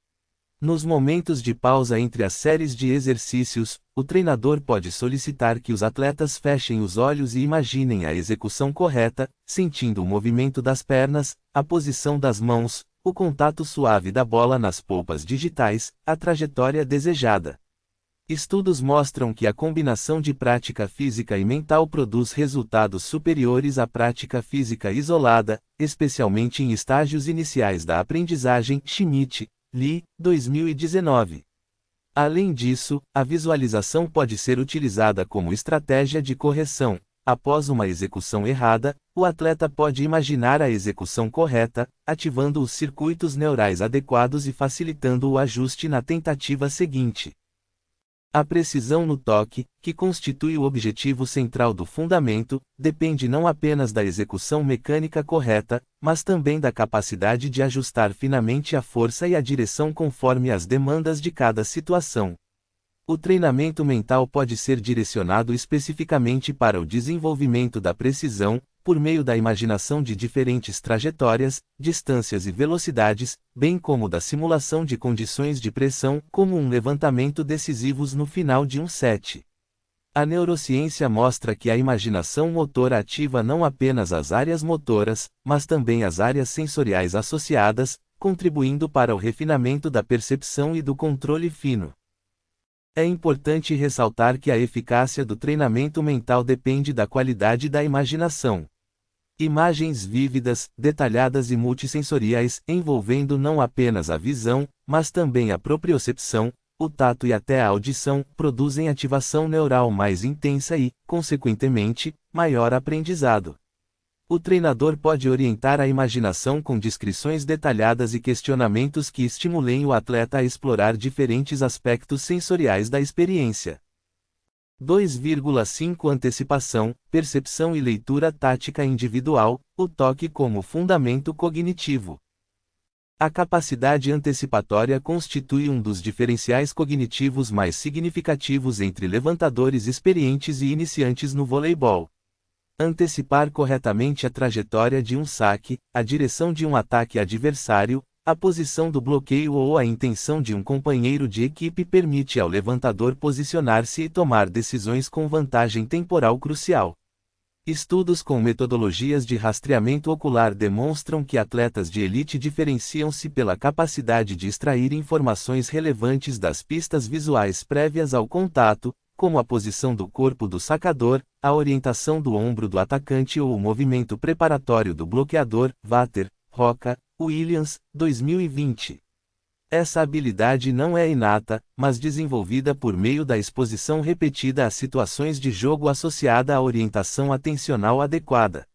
Nos momentos de pausa entre as séries de exercícios, o treinador pode solicitar que os atletas fechem os olhos e imaginem a execução correta, sentindo o movimento das pernas, a posição das mãos, o contato suave da bola nas polpas digitais, a trajetória desejada. Estudos mostram que a combinação de prática física e mental produz resultados superiores à prática física isolada, especialmente em estágios iniciais da aprendizagem. Schmidt, Lee, 2019. Além disso, a visualização pode ser utilizada como estratégia de correção. Após uma execução errada, o atleta pode imaginar a execução correta, ativando os circuitos neurais adequados e facilitando o ajuste na tentativa seguinte. A precisão no toque, que constitui o objetivo central do fundamento, depende não apenas da execução mecânica correta, mas também da capacidade de ajustar finamente a força e a direção conforme as demandas de cada situação. O treinamento mental pode ser direcionado especificamente para o desenvolvimento da precisão, por meio da imaginação de diferentes trajetórias, distâncias e velocidades, bem como da simulação de condições de pressão, como um levantamento decisivos no final de um set. A neurociência mostra que a imaginação motora ativa não apenas as áreas motoras, mas também as áreas sensoriais associadas, contribuindo para o refinamento da percepção e do controle fino. É importante ressaltar que a eficácia do treinamento mental depende da qualidade da imaginação. Imagens vívidas, detalhadas e multissensoriais, envolvendo não apenas a visão, mas também a propriocepção, o tato e até a audição, produzem ativação neural mais intensa e, consequentemente, maior aprendizado. O treinador pode orientar a imaginação com descrições detalhadas e questionamentos que estimulem o atleta a explorar diferentes aspectos sensoriais da experiência. 2,5 Antecipação, percepção e leitura tática individual, o toque como fundamento cognitivo. A capacidade antecipatória constitui um dos diferenciais cognitivos mais significativos entre levantadores experientes e iniciantes no voleibol. Antecipar corretamente a trajetória de um saque, a direção de um ataque adversário, a posição do bloqueio ou a intenção de um companheiro de equipe permite ao levantador posicionar-se e tomar decisões com vantagem temporal crucial. Estudos com metodologias de rastreamento ocular demonstram que atletas de elite diferenciam-se pela capacidade de extrair informações relevantes das pistas visuais prévias ao contato, como a posição do corpo do sacador, a orientação do ombro do atacante ou o movimento preparatório do bloqueador. Vater, Roca, Williams, 2020. Essa habilidade não é inata, mas desenvolvida por meio da exposição repetida a situações de jogo associada à orientação atencional adequada.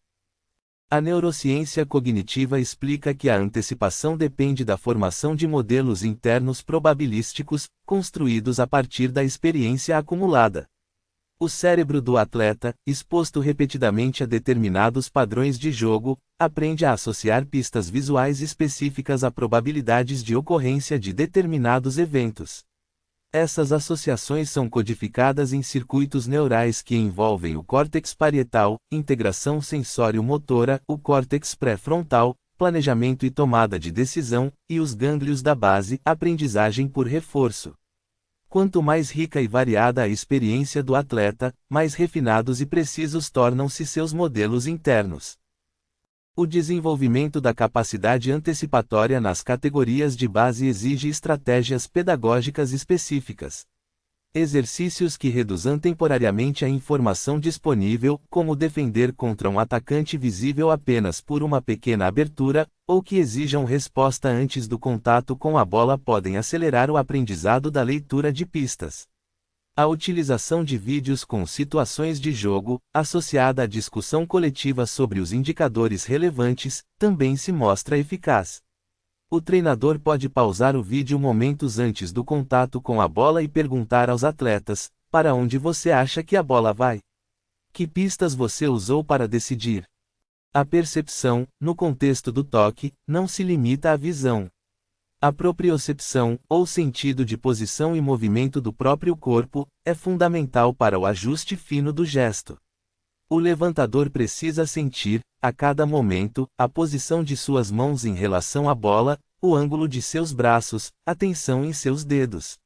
A neurociência cognitiva explica que a antecipação depende da formação de modelos internos probabilísticos, construídos a partir da experiência acumulada. O cérebro do atleta, exposto repetidamente a determinados padrões de jogo, aprende a associar pistas visuais específicas a probabilidades de ocorrência de determinados eventos. Essas associações são codificadas em circuitos neurais que envolvem o córtex parietal, integração sensório-motora, o córtex pré-frontal, planejamento e tomada de decisão, e os gânglios da base, aprendizagem por reforço. Quanto mais rica e variada a experiência do atleta, mais refinados e precisos tornam-se seus modelos internos. O desenvolvimento da capacidade antecipatória nas categorias de base exige estratégias pedagógicas específicas. Exercícios que reduzam temporariamente a informação disponível, como defender contra um atacante visível apenas por uma pequena abertura, ou que exijam resposta antes do contato com a bola podem acelerar o aprendizado da leitura de pistas. A utilização de vídeos com situações de jogo, associada à discussão coletiva sobre os indicadores relevantes, também se mostra eficaz. O treinador pode pausar o vídeo momentos antes do contato com a bola e perguntar aos atletas: para onde você acha que a bola vai? Que pistas você usou para decidir? A percepção, no contexto do toque, não se limita à visão. A propriocepção, ou sentido de posição e movimento do próprio corpo, é fundamental para o ajuste fino do gesto. O levantador precisa sentir, a cada momento, a posição de suas mãos em relação à bola, o ângulo de seus braços, a tensão em seus dedos.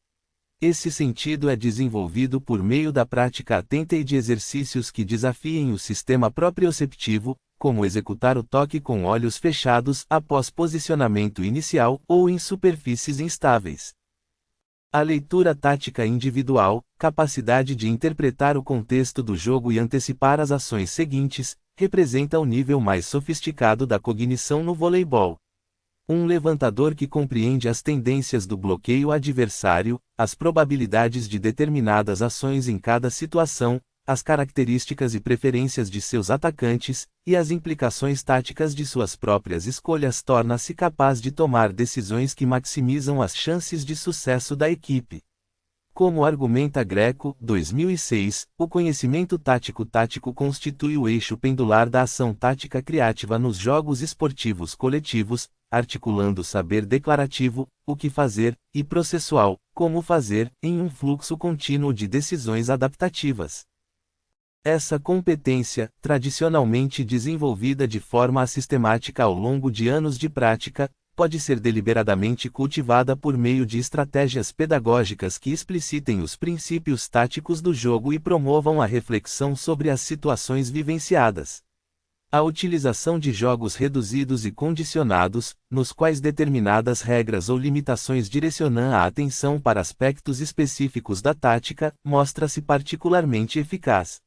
Esse sentido é desenvolvido por meio da prática atenta e de exercícios que desafiem o sistema proprioceptivo, como executar o toque com olhos fechados após posicionamento inicial ou em superfícies instáveis. A leitura tática individual, capacidade de interpretar o contexto do jogo e antecipar as ações seguintes, representa o nível mais sofisticado da cognição no voleibol. Um levantador que compreende as tendências do bloqueio adversário, as probabilidades de determinadas ações em cada situação, as características e preferências de seus atacantes, e as implicações táticas de suas próprias escolhas torna-se capaz de tomar decisões que maximizam as chances de sucesso da equipe. Como argumenta Greco, 2006, o conhecimento tático constitui o eixo pendular da ação tática criativa nos jogos esportivos coletivos, articulando o saber declarativo, o que fazer, e processual, como fazer, em um fluxo contínuo de decisões adaptativas. Essa competência, tradicionalmente desenvolvida de forma sistemática ao longo de anos de prática, pode ser deliberadamente cultivada por meio de estratégias pedagógicas que explicitem os princípios táticos do jogo e promovam a reflexão sobre as situações vivenciadas. A utilização de jogos reduzidos e condicionados, nos quais determinadas regras ou limitações direcionam a atenção para aspectos específicos da tática, mostra-se particularmente eficaz.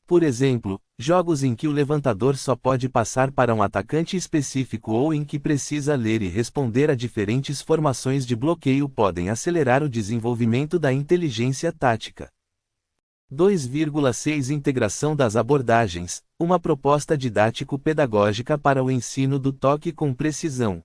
Por exemplo, jogos em que o levantador só pode passar para um atacante específico ou em que precisa ler e responder a diferentes formações de bloqueio podem acelerar o desenvolvimento da inteligência tática. 2,6 Integração das abordagens, uma proposta didático-pedagógica para o ensino do toque com precisão.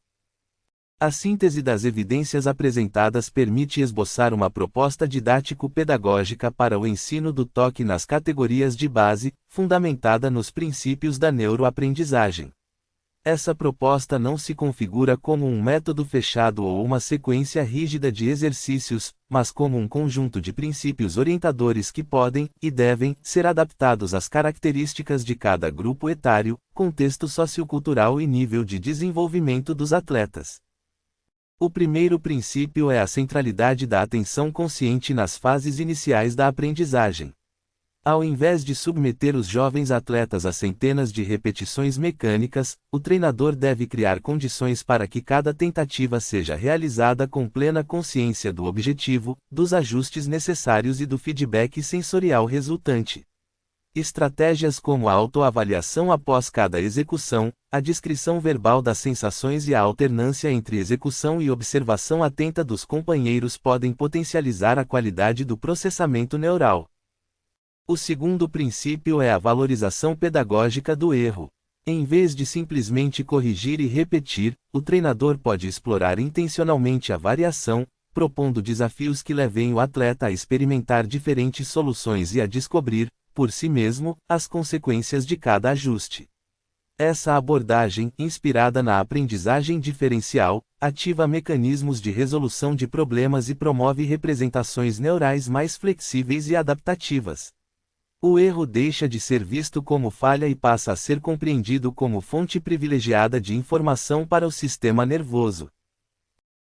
A síntese das evidências apresentadas permite esboçar uma proposta didático-pedagógica para o ensino do toque nas categorias de base, fundamentada nos princípios da neuroaprendizagem. Essa proposta não se configura como um método fechado ou uma sequência rígida de exercícios, mas como um conjunto de princípios orientadores que podem, e devem, ser adaptados às características de cada grupo etário, contexto sociocultural e nível de desenvolvimento dos atletas. O primeiro princípio é a centralidade da atenção consciente nas fases iniciais da aprendizagem. Ao invés de submeter os jovens atletas a centenas de repetições mecânicas, o treinador deve criar condições para que cada tentativa seja realizada com plena consciência do objetivo, dos ajustes necessários e do feedback sensorial resultante. Estratégias como a autoavaliação após cada execução, a descrição verbal das sensações e a alternância entre execução e observação atenta dos companheiros podem potencializar a qualidade do processamento neural. O segundo princípio é a valorização pedagógica do erro. Em vez de simplesmente corrigir e repetir, o treinador pode explorar intencionalmente a variação, propondo desafios que levem o atleta a experimentar diferentes soluções e a descobrir, por si mesmo, as consequências de cada ajuste. Essa abordagem, inspirada na aprendizagem diferencial, ativa mecanismos de resolução de problemas e promove representações neurais mais flexíveis e adaptativas. O erro deixa de ser visto como falha e passa a ser compreendido como fonte privilegiada de informação para o sistema nervoso.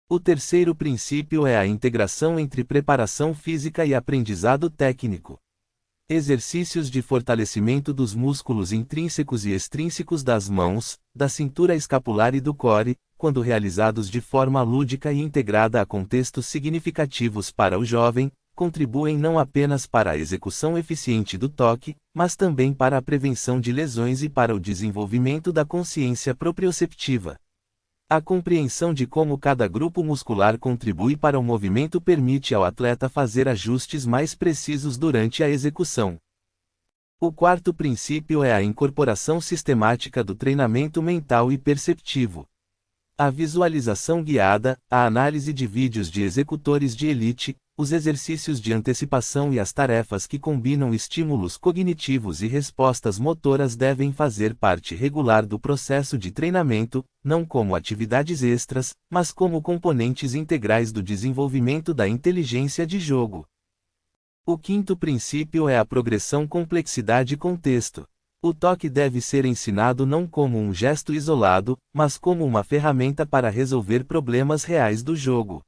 O terceiro princípio é a integração entre preparação física e aprendizado técnico. Exercícios de fortalecimento dos músculos intrínsecos e extrínsecos das mãos, da cintura escapular e do core, quando realizados de forma lúdica e integrada a contextos significativos para o jovem, contribuem não apenas para a execução eficiente do toque, mas também para a prevenção de lesões e para o desenvolvimento da consciência proprioceptiva. A compreensão de como cada grupo muscular contribui para o movimento permite ao atleta fazer ajustes mais precisos durante a execução. O quarto princípio é a incorporação sistemática do treinamento mental e perceptivo. A visualização guiada, a análise de vídeos de executores de elite, os exercícios de antecipação e as tarefas que combinam estímulos cognitivos e respostas motoras devem fazer parte regular do processo de treinamento, não como atividades extras, mas como componentes integrais do desenvolvimento da inteligência de jogo. O quinto princípio é a progressão complexidade-contexto. O toque deve ser ensinado não como um gesto isolado, mas como uma ferramenta para resolver problemas reais do jogo.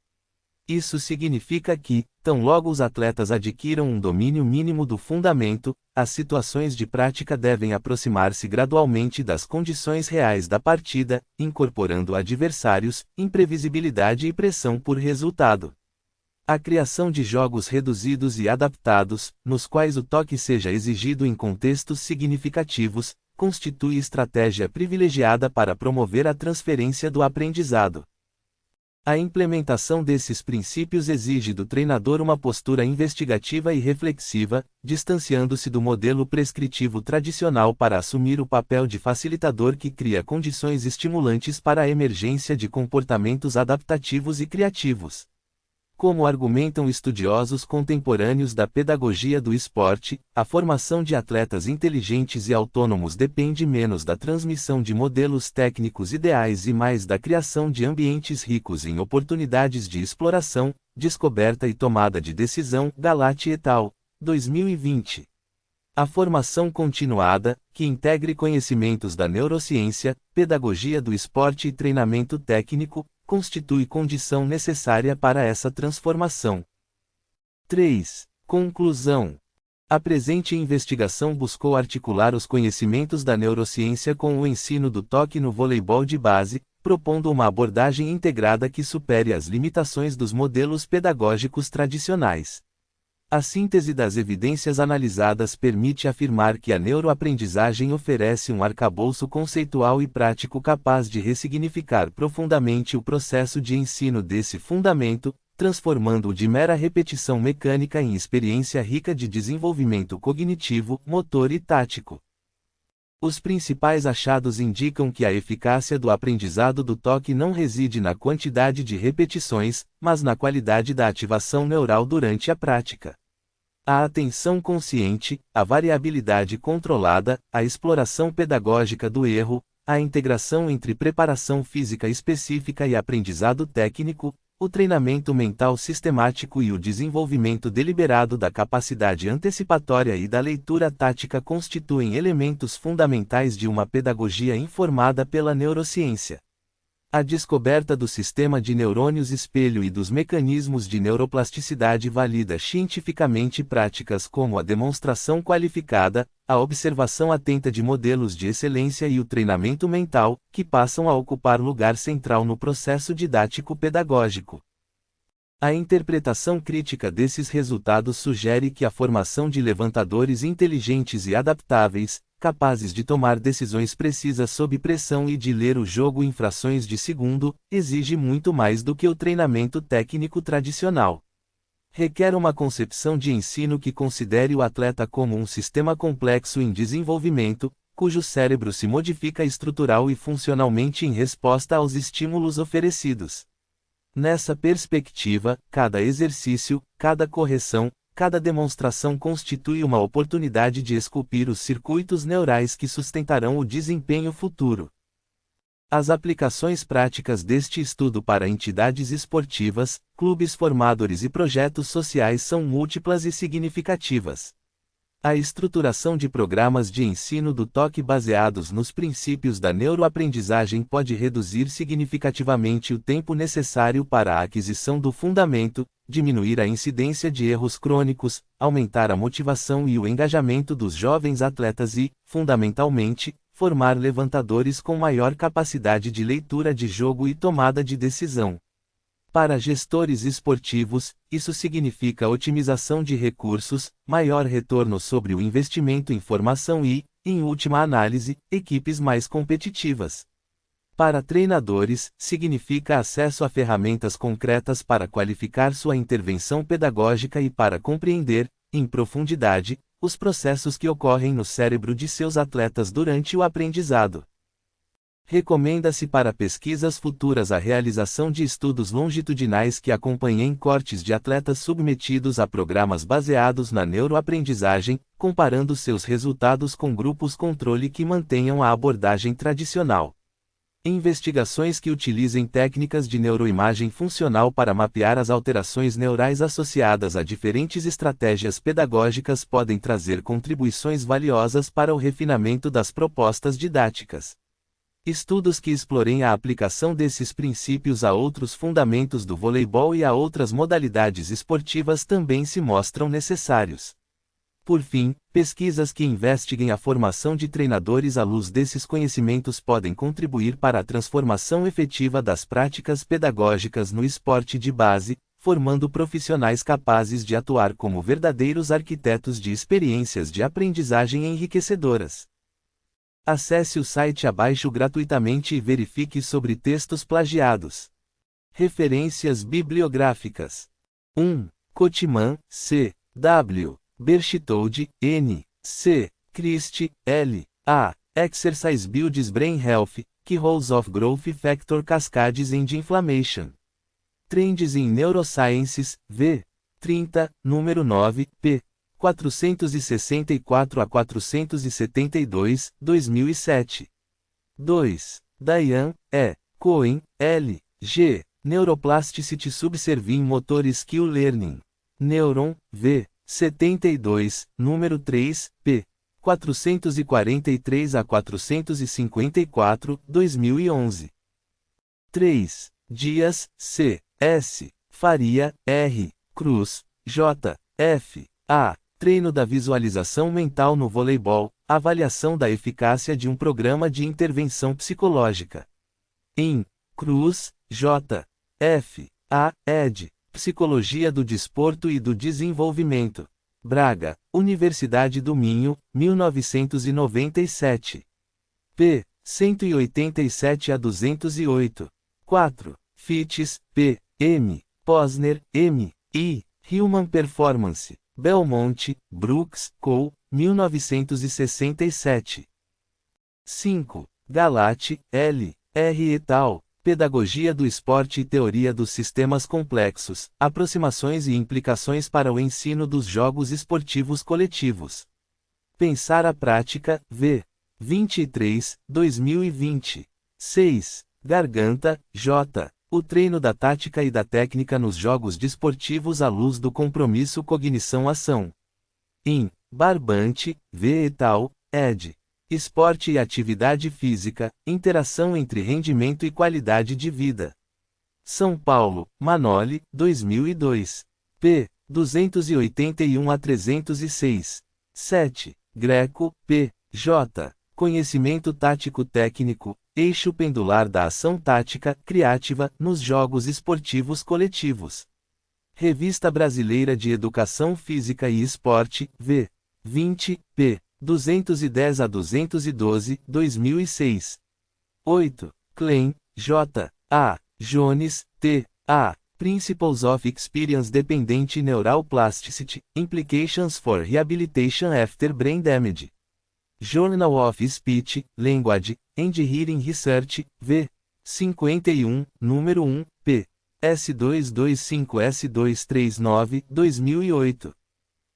Isso significa que, tão logo os atletas adquiram um domínio mínimo do fundamento, as situações de prática devem aproximar-se gradualmente das condições reais da partida, incorporando adversários, imprevisibilidade e pressão por resultado. A criação de jogos reduzidos e adaptados, nos quais o toque seja exigido em contextos significativos, constitui estratégia privilegiada para promover a transferência do aprendizado. A implementação desses princípios exige do treinador uma postura investigativa e reflexiva, distanciando-se do modelo prescritivo tradicional para assumir o papel de facilitador que cria condições estimulantes para a emergência de comportamentos adaptativos e criativos. Como argumentam estudiosos contemporâneos da pedagogia do esporte, a formação de atletas inteligentes e autônomos depende menos da transmissão de modelos técnicos ideais e mais da criação de ambientes ricos em oportunidades de exploração, descoberta e tomada de decisão. Galati et al., 2020. A formação continuada, que integre conhecimentos da neurociência, pedagogia do esporte e treinamento técnico, constitui condição necessária para essa transformação. 3. Conclusão. A presente investigação buscou articular os conhecimentos da neurociência com o ensino do toque no voleibol de base, propondo uma abordagem integrada que supere as limitações dos modelos pedagógicos tradicionais. A síntese das evidências analisadas permite afirmar que a neuroaprendizagem oferece um arcabouço conceitual e prático capaz de ressignificar profundamente o processo de ensino desse fundamento, transformando-o de mera repetição mecânica em experiência rica de desenvolvimento cognitivo, motor e tático. Os principais achados indicam que a eficácia do aprendizado do toque não reside na quantidade de repetições, mas na qualidade da ativação neural durante a prática. A atenção consciente, a variabilidade controlada, a exploração pedagógica do erro, a integração entre preparação física específica e aprendizado técnico, o treinamento mental sistemático e o desenvolvimento deliberado da capacidade antecipatória e da leitura tática constituem elementos fundamentais de uma pedagogia informada pela neurociência. A descoberta do sistema de neurônios espelho e dos mecanismos de neuroplasticidade valida cientificamente práticas como a demonstração qualificada, a observação atenta de modelos de excelência e o treinamento mental, que passam a ocupar lugar central no processo didático-pedagógico. A interpretação crítica desses resultados sugere que a formação de levantadores inteligentes e adaptáveis, capazes de tomar decisões precisas sob pressão e de ler o jogo em frações de segundo, exige muito mais do que o treinamento técnico tradicional. Requer uma concepção de ensino que considere o atleta como um sistema complexo em desenvolvimento, cujo cérebro se modifica estrutural e funcionalmente em resposta aos estímulos oferecidos. Nessa perspectiva, cada exercício, cada correção, cada demonstração constitui uma oportunidade de esculpir os circuitos neurais que sustentarão o desempenho futuro. As aplicações práticas deste estudo para entidades esportivas, clubes formadores e projetos sociais são múltiplas e significativas. A estruturação de programas de ensino do toque baseados nos princípios da neuroaprendizagem pode reduzir significativamente o tempo necessário para a aquisição do fundamento, diminuir a incidência de erros crônicos, aumentar a motivação e o engajamento dos jovens atletas e, fundamentalmente, formar levantadores com maior capacidade de leitura de jogo e tomada de decisão. Para gestores esportivos, isso significa otimização de recursos, maior retorno sobre o investimento em formação e, em última análise, equipes mais competitivas. Para treinadores, significa acesso a ferramentas concretas para qualificar sua intervenção pedagógica e para compreender, em profundidade, os processos que ocorrem no cérebro de seus atletas durante o aprendizado. Recomenda-se para pesquisas futuras a realização de estudos longitudinais que acompanhem cortes de atletas submetidos a programas baseados na neuroaprendizagem, comparando seus resultados com grupos controle que mantenham a abordagem tradicional. Investigações que utilizem técnicas de neuroimagem funcional para mapear as alterações neurais associadas a diferentes estratégias pedagógicas podem trazer contribuições valiosas para o refinamento das propostas didáticas. Estudos que explorem a aplicação desses princípios a outros fundamentos do voleibol e a outras modalidades esportivas também se mostram necessários. Por fim, pesquisas que investiguem a formação de treinadores à luz desses conhecimentos podem contribuir para a transformação efetiva das práticas pedagógicas no esporte de base, formando profissionais capazes de atuar como verdadeiros arquitetos de experiências de aprendizagem enriquecedoras. Acesse o site abaixo gratuitamente e verifique sobre textos plagiados. Referências bibliográficas. 1. Cotiman, C. W. Berchtold, N. C. Christie, L. A. Exercise Builds Brain Health, Key Roles of Growth Factor Cascades and Inflammation. Trends in Neurosciences, V. 30, número 9, p. 464 a 472, 2007. 2. Dayan, E. Cohen, L. G. Neuroplasticity Subserving Motor Skill Learning. Neuron, V. 72, número 3, p. 443 a 454, 2011. 3. Dias, C. S. Faria, R. Cruz, J. F. A. Treino da visualização mental no voleibol, avaliação da eficácia de um programa de intervenção psicológica. Em Cruz, J. F. A. ed. Psicologia do Desporto e do Desenvolvimento. Braga, Universidade do Minho, 1997. p. 187 a 208. 4. Fitts, P. M. Posner, M. I. Human Performance. Belmonte, Brooks, Co., 1967. 5. Galati, L. R. et al. Pedagogia do Esporte e Teoria dos Sistemas Complexos, Aproximações e Implicações para o Ensino dos Jogos Esportivos Coletivos. Pensar a Prática, v. 23, 2020. 6. Garganta, J. O treino da tática e da técnica nos jogos desportivos à luz do compromisso cognição-ação. In. Barbante, V. et al., ed. Esporte e atividade física, interação entre rendimento e qualidade de vida. São Paulo, Manoli, 2002. p. 281 a 306. 7. Greco, P. J. Conhecimento tático técnico, eixo pendular da ação tática criativa nos jogos esportivos coletivos. Revista Brasileira de Educação Física e Esporte, v. 20, p. 210 a 212, 2006. 8. Klein, J. A. Jones, T. A. Principles of Experience Dependent Neural Plasticity, Implications for Rehabilitation After Brain Damage. Journal of Speech, Language, and Hearing Research, v. 51, número 1, p. S225S239, 2008.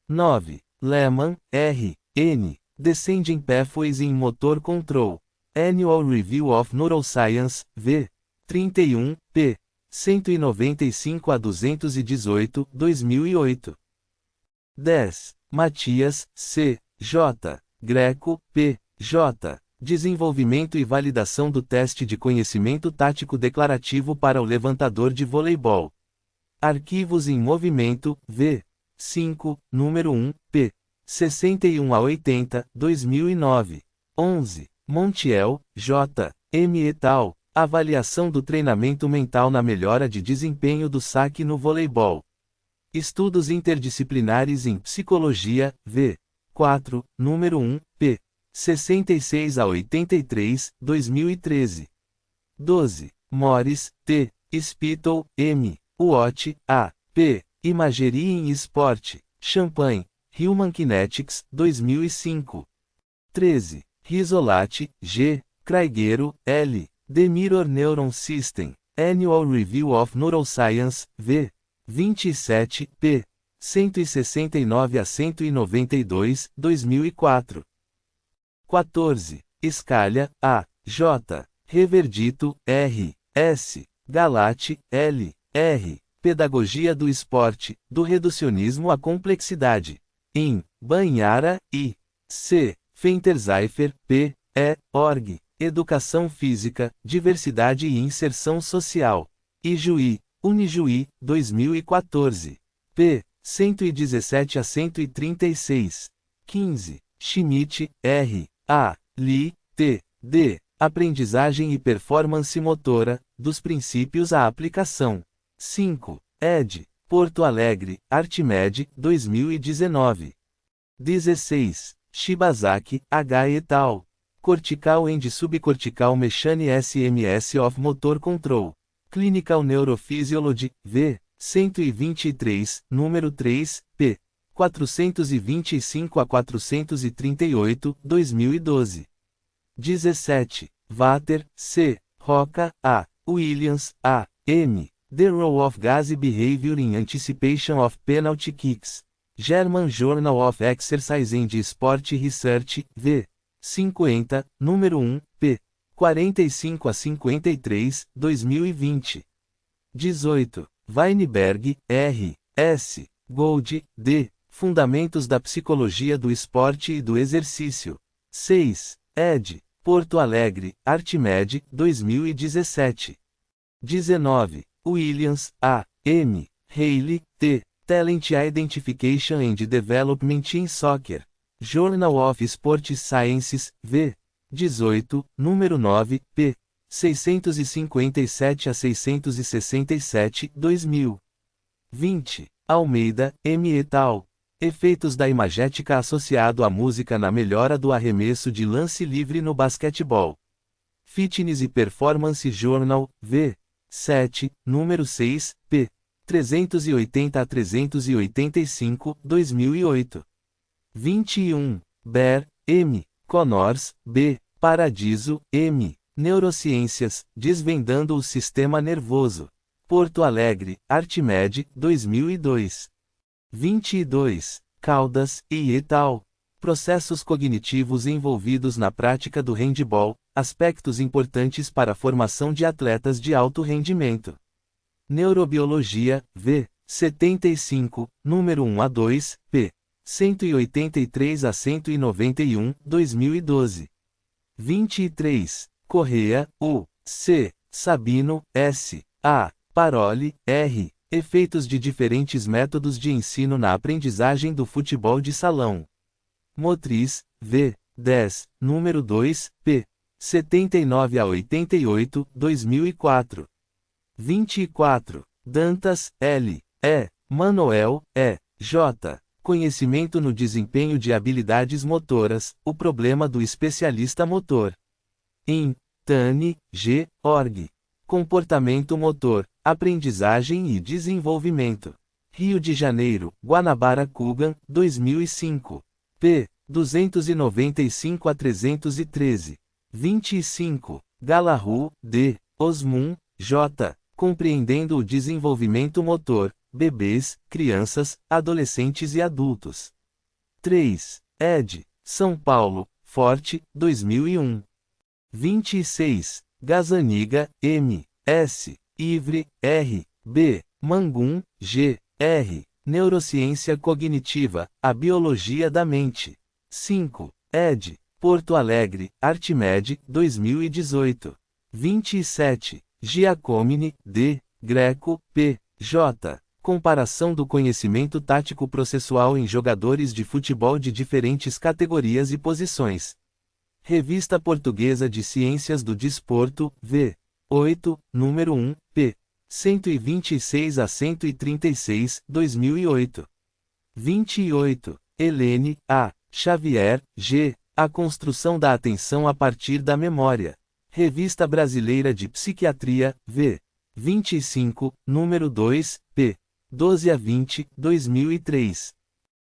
9. Lehman, R. N. Descending Pathways in Motor Control. Annual Review of Neuroscience, v. 31, p. 195 a 218, 2008. 10. Matias, C. J. Greco, P. J. Desenvolvimento e validação do teste de conhecimento tático declarativo para o levantador de voleibol. Arquivos em movimento, v. 5, número 1, p. 61 a 80, 2009. 11. Montiel, J. M. et al. Avaliação do treinamento mental na melhora de desempenho do saque no voleibol. Estudos interdisciplinares em psicologia, v. 4, número 1, p. 66 a 83, 2013. 12. Morris, T. Spittle, M. Watt, A. P. Imageria em Esporte, Champaign, Human Kinetics, 2005. 13. Risolati, G. Craigueiro, L. The Mirror Neuron System, Annual Review of Neuroscience, v. 27, p. 169 a 192, 2004. 14. Scaglia, A. J. Reverdito, R. S. Galati, L. R. Pedagogia do Esporte, do Reducionismo à Complexidade. In. Banhara, I. C. Fenterzeifer, P. E. Org. Educação Física, Diversidade e Inserção Social. Ijuí, Unijuí, 2014. p. 117 a 136. 15. Schmidt, R. A. Lee, T. D. Aprendizagem e Performance Motora, dos Princípios à Aplicação. 5. Ed. Porto Alegre, Artimed, 2019. 16. Shibazaki, H. et al. Cortical and Subcortical Mechanic SMS of Motor Control. Clinical Neurophysiology, v. 123, número 3, p. 425 a 438, 2012. 17. Vater, C. Roca, A. Williams, A. M. The Role of Gas Behavior in Anticipation of Penalty Kicks. German Journal of Exercise and Sport Research, v. 50, número 1, p. 45 a 53, 2020. 18. Weinberg, R. S. Gold, D. Fundamentos da Psicologia do Esporte e do Exercício. 6. Ed. Porto Alegre, Artimed, 2017. 19. Williams, A. M. Haley, T. Talent Identification and Development in Soccer. Journal of Sports Sciences, v. 18, número 9, p. 657 a 667, 2000. 20. Almeida, M. et al. Efeitos da imagética associado à música na melhora do arremesso de lance livre no basquetebol. Fitness e Performance Journal, v. 7, número 6, p. 380 a 385, 2008. 21. Baer, M. Connors, B. Paradiso, M. Neurociências, Desvendando o Sistema Nervoso. Porto Alegre, Artimed, 2002. 22. Caldas, e et.al. Processos cognitivos envolvidos na prática do handebol, aspectos importantes para a formação de atletas de alto rendimento. Neurobiologia, v. 75, número 1 a 2, p. 183 a 191, 2012. 23. Correa, U. C. Sabino, S. A. Paroli, R. Efeitos de diferentes métodos de ensino na aprendizagem do futebol de salão. Motriz, v. 10, número 2, p. 79 a 88, 2004. 24. Dantas, L. E. Manuel, E. J. Conhecimento no desempenho de habilidades motoras, o problema do especialista motor. In. Tani, G. Org. Comportamento motor, aprendizagem e desenvolvimento. Rio de Janeiro, Guanabara Kugan, 2005. p. 295 a 313. 25. Galahu, D. Osmun, J. Compreendendo o desenvolvimento motor, bebês, crianças, adolescentes e adultos. 3. Ed. São Paulo, Forte, 2001. 26. Gazaniga, M. S. Ivre, R. B. Mangum, G. R. Neurociência cognitiva, a biologia da mente. 5. Ed. Porto Alegre, Artimed, 2018. 27. Giacomini, D. Greco, P. J. Comparação do conhecimento tático processual em jogadores de futebol de diferentes categorias e posições. Revista Portuguesa de Ciências do Desporto, v. 8, número 1, p. 126 a 136, 2008. 28. Helene, A. Xavier, G. A Construção da Atenção a partir da Memória. Revista Brasileira de Psiquiatria, v. 25, número 2, p. 12 a 20, 2003.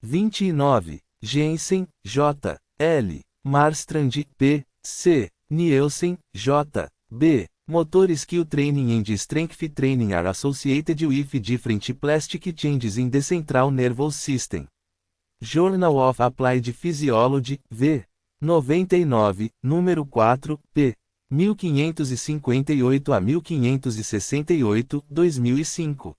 29. Jensen, J. L. Marstrand, P. C. Nielsen, J. B. Motor Skill Training and Strength Training are associated with different plastic changes in the central nervous system. Journal of Applied Physiology, v. 99, número 4, p. 1558 a 1568, 2005.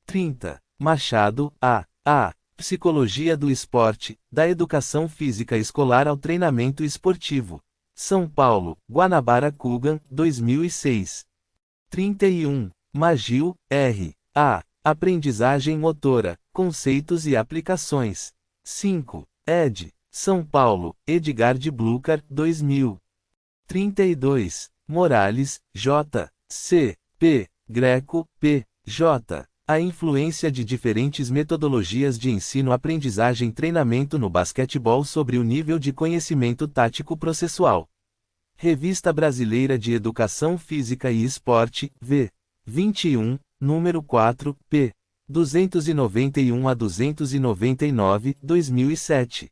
30. Machado, A. A. Psicologia do Esporte, da Educação Física Escolar ao Treinamento Esportivo. São Paulo, Guanabara Kugan, 2006. 31. Magil, R. A. Aprendizagem Motora, Conceitos e Aplicações. 5. Ed. São Paulo, Edgar de Blucher, 2000. 32. Morales, J. C. P. Greco, P. J. A influência de diferentes metodologias de ensino-aprendizagem-treinamento no basquetebol sobre o nível de conhecimento tático processual. Revista Brasileira de Educação Física e Esporte, v. 21, número 4, p. 291 a 299, 2007.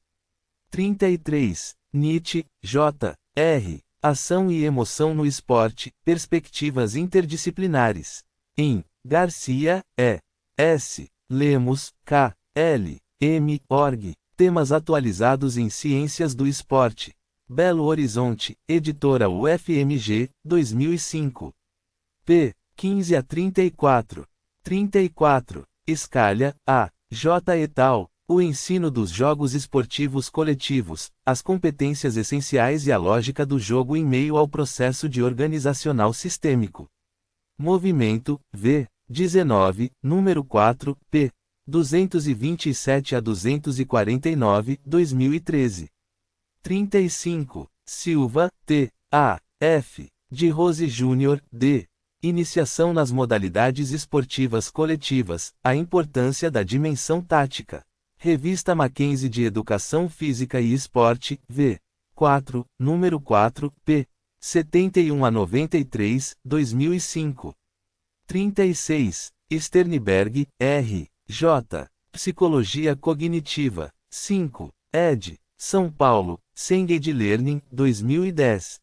33. Nietzsche, J. R. Ação e Emoção no Esporte, Perspectivas Interdisciplinares. Em Garcia, E. S. Lemos, K. L. M. Org. Temas atualizados em Ciências do Esporte. Belo Horizonte, Editora UFMG, 2005. p. 15 a 34. 34. Escalha, A. J. et al. O ensino dos jogos esportivos coletivos, as competências essenciais e a lógica do jogo em meio ao processo de organizacional sistêmico. Movimento, v. 19, número 4, p. 227 a 249, 2013. 35. Silva, T. A. F. de Rose Júnior, D. Iniciação nas modalidades esportivas coletivas, a importância da dimensão tática. Revista Mackenzie de Educação Física e Esporte, v. 4, número 4, p. 71 a 93, 2005. 36. Sternberg, R. J. Psicologia Cognitiva. 5. Ed. São Paulo, Cengage Learning, 2010.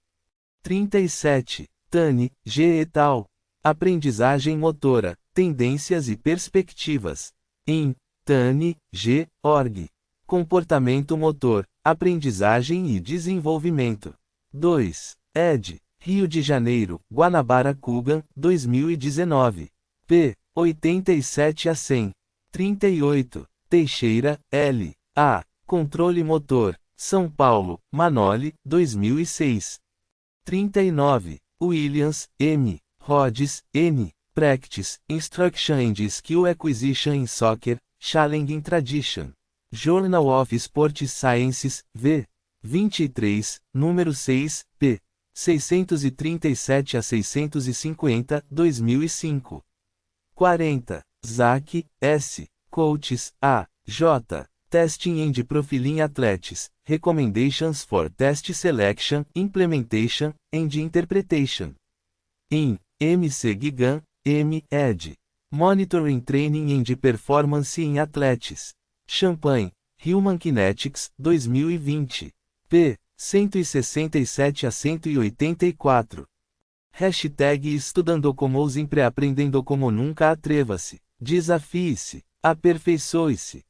37. Tani, G. et al. Aprendizagem motora, tendências e perspectivas. Em Tani, G. org. Comportamento motor, aprendizagem e desenvolvimento. 2. ed. Rio de Janeiro, Guanabara Kugan, 2019. p. 87 a 100. 38. Teixeira, L. A. Controle motor, São Paulo, Manoli, 2006. 39. Williams, M. Rhodes, N. Practice, Instruction and Skill Acquisition in Soccer, Challenging Tradition. Journal of Sports Sciences, v. 23, número 6, p. 637 a 650, 2005. 40. Zach, S. Coaches, A. J. Testing and Profiling Athletes, Recommendations for Test Selection, Implementation, and Interpretation. In MC Gigan, M. ed. Monitoring Training and Performance in Athletes. Champaign, Human Kinetics, 2020. p. 167 a 184. Hashtag Estudando como sempre aprendendo como nunca. Atreva-se, desafie-se, aperfeiçoe-se.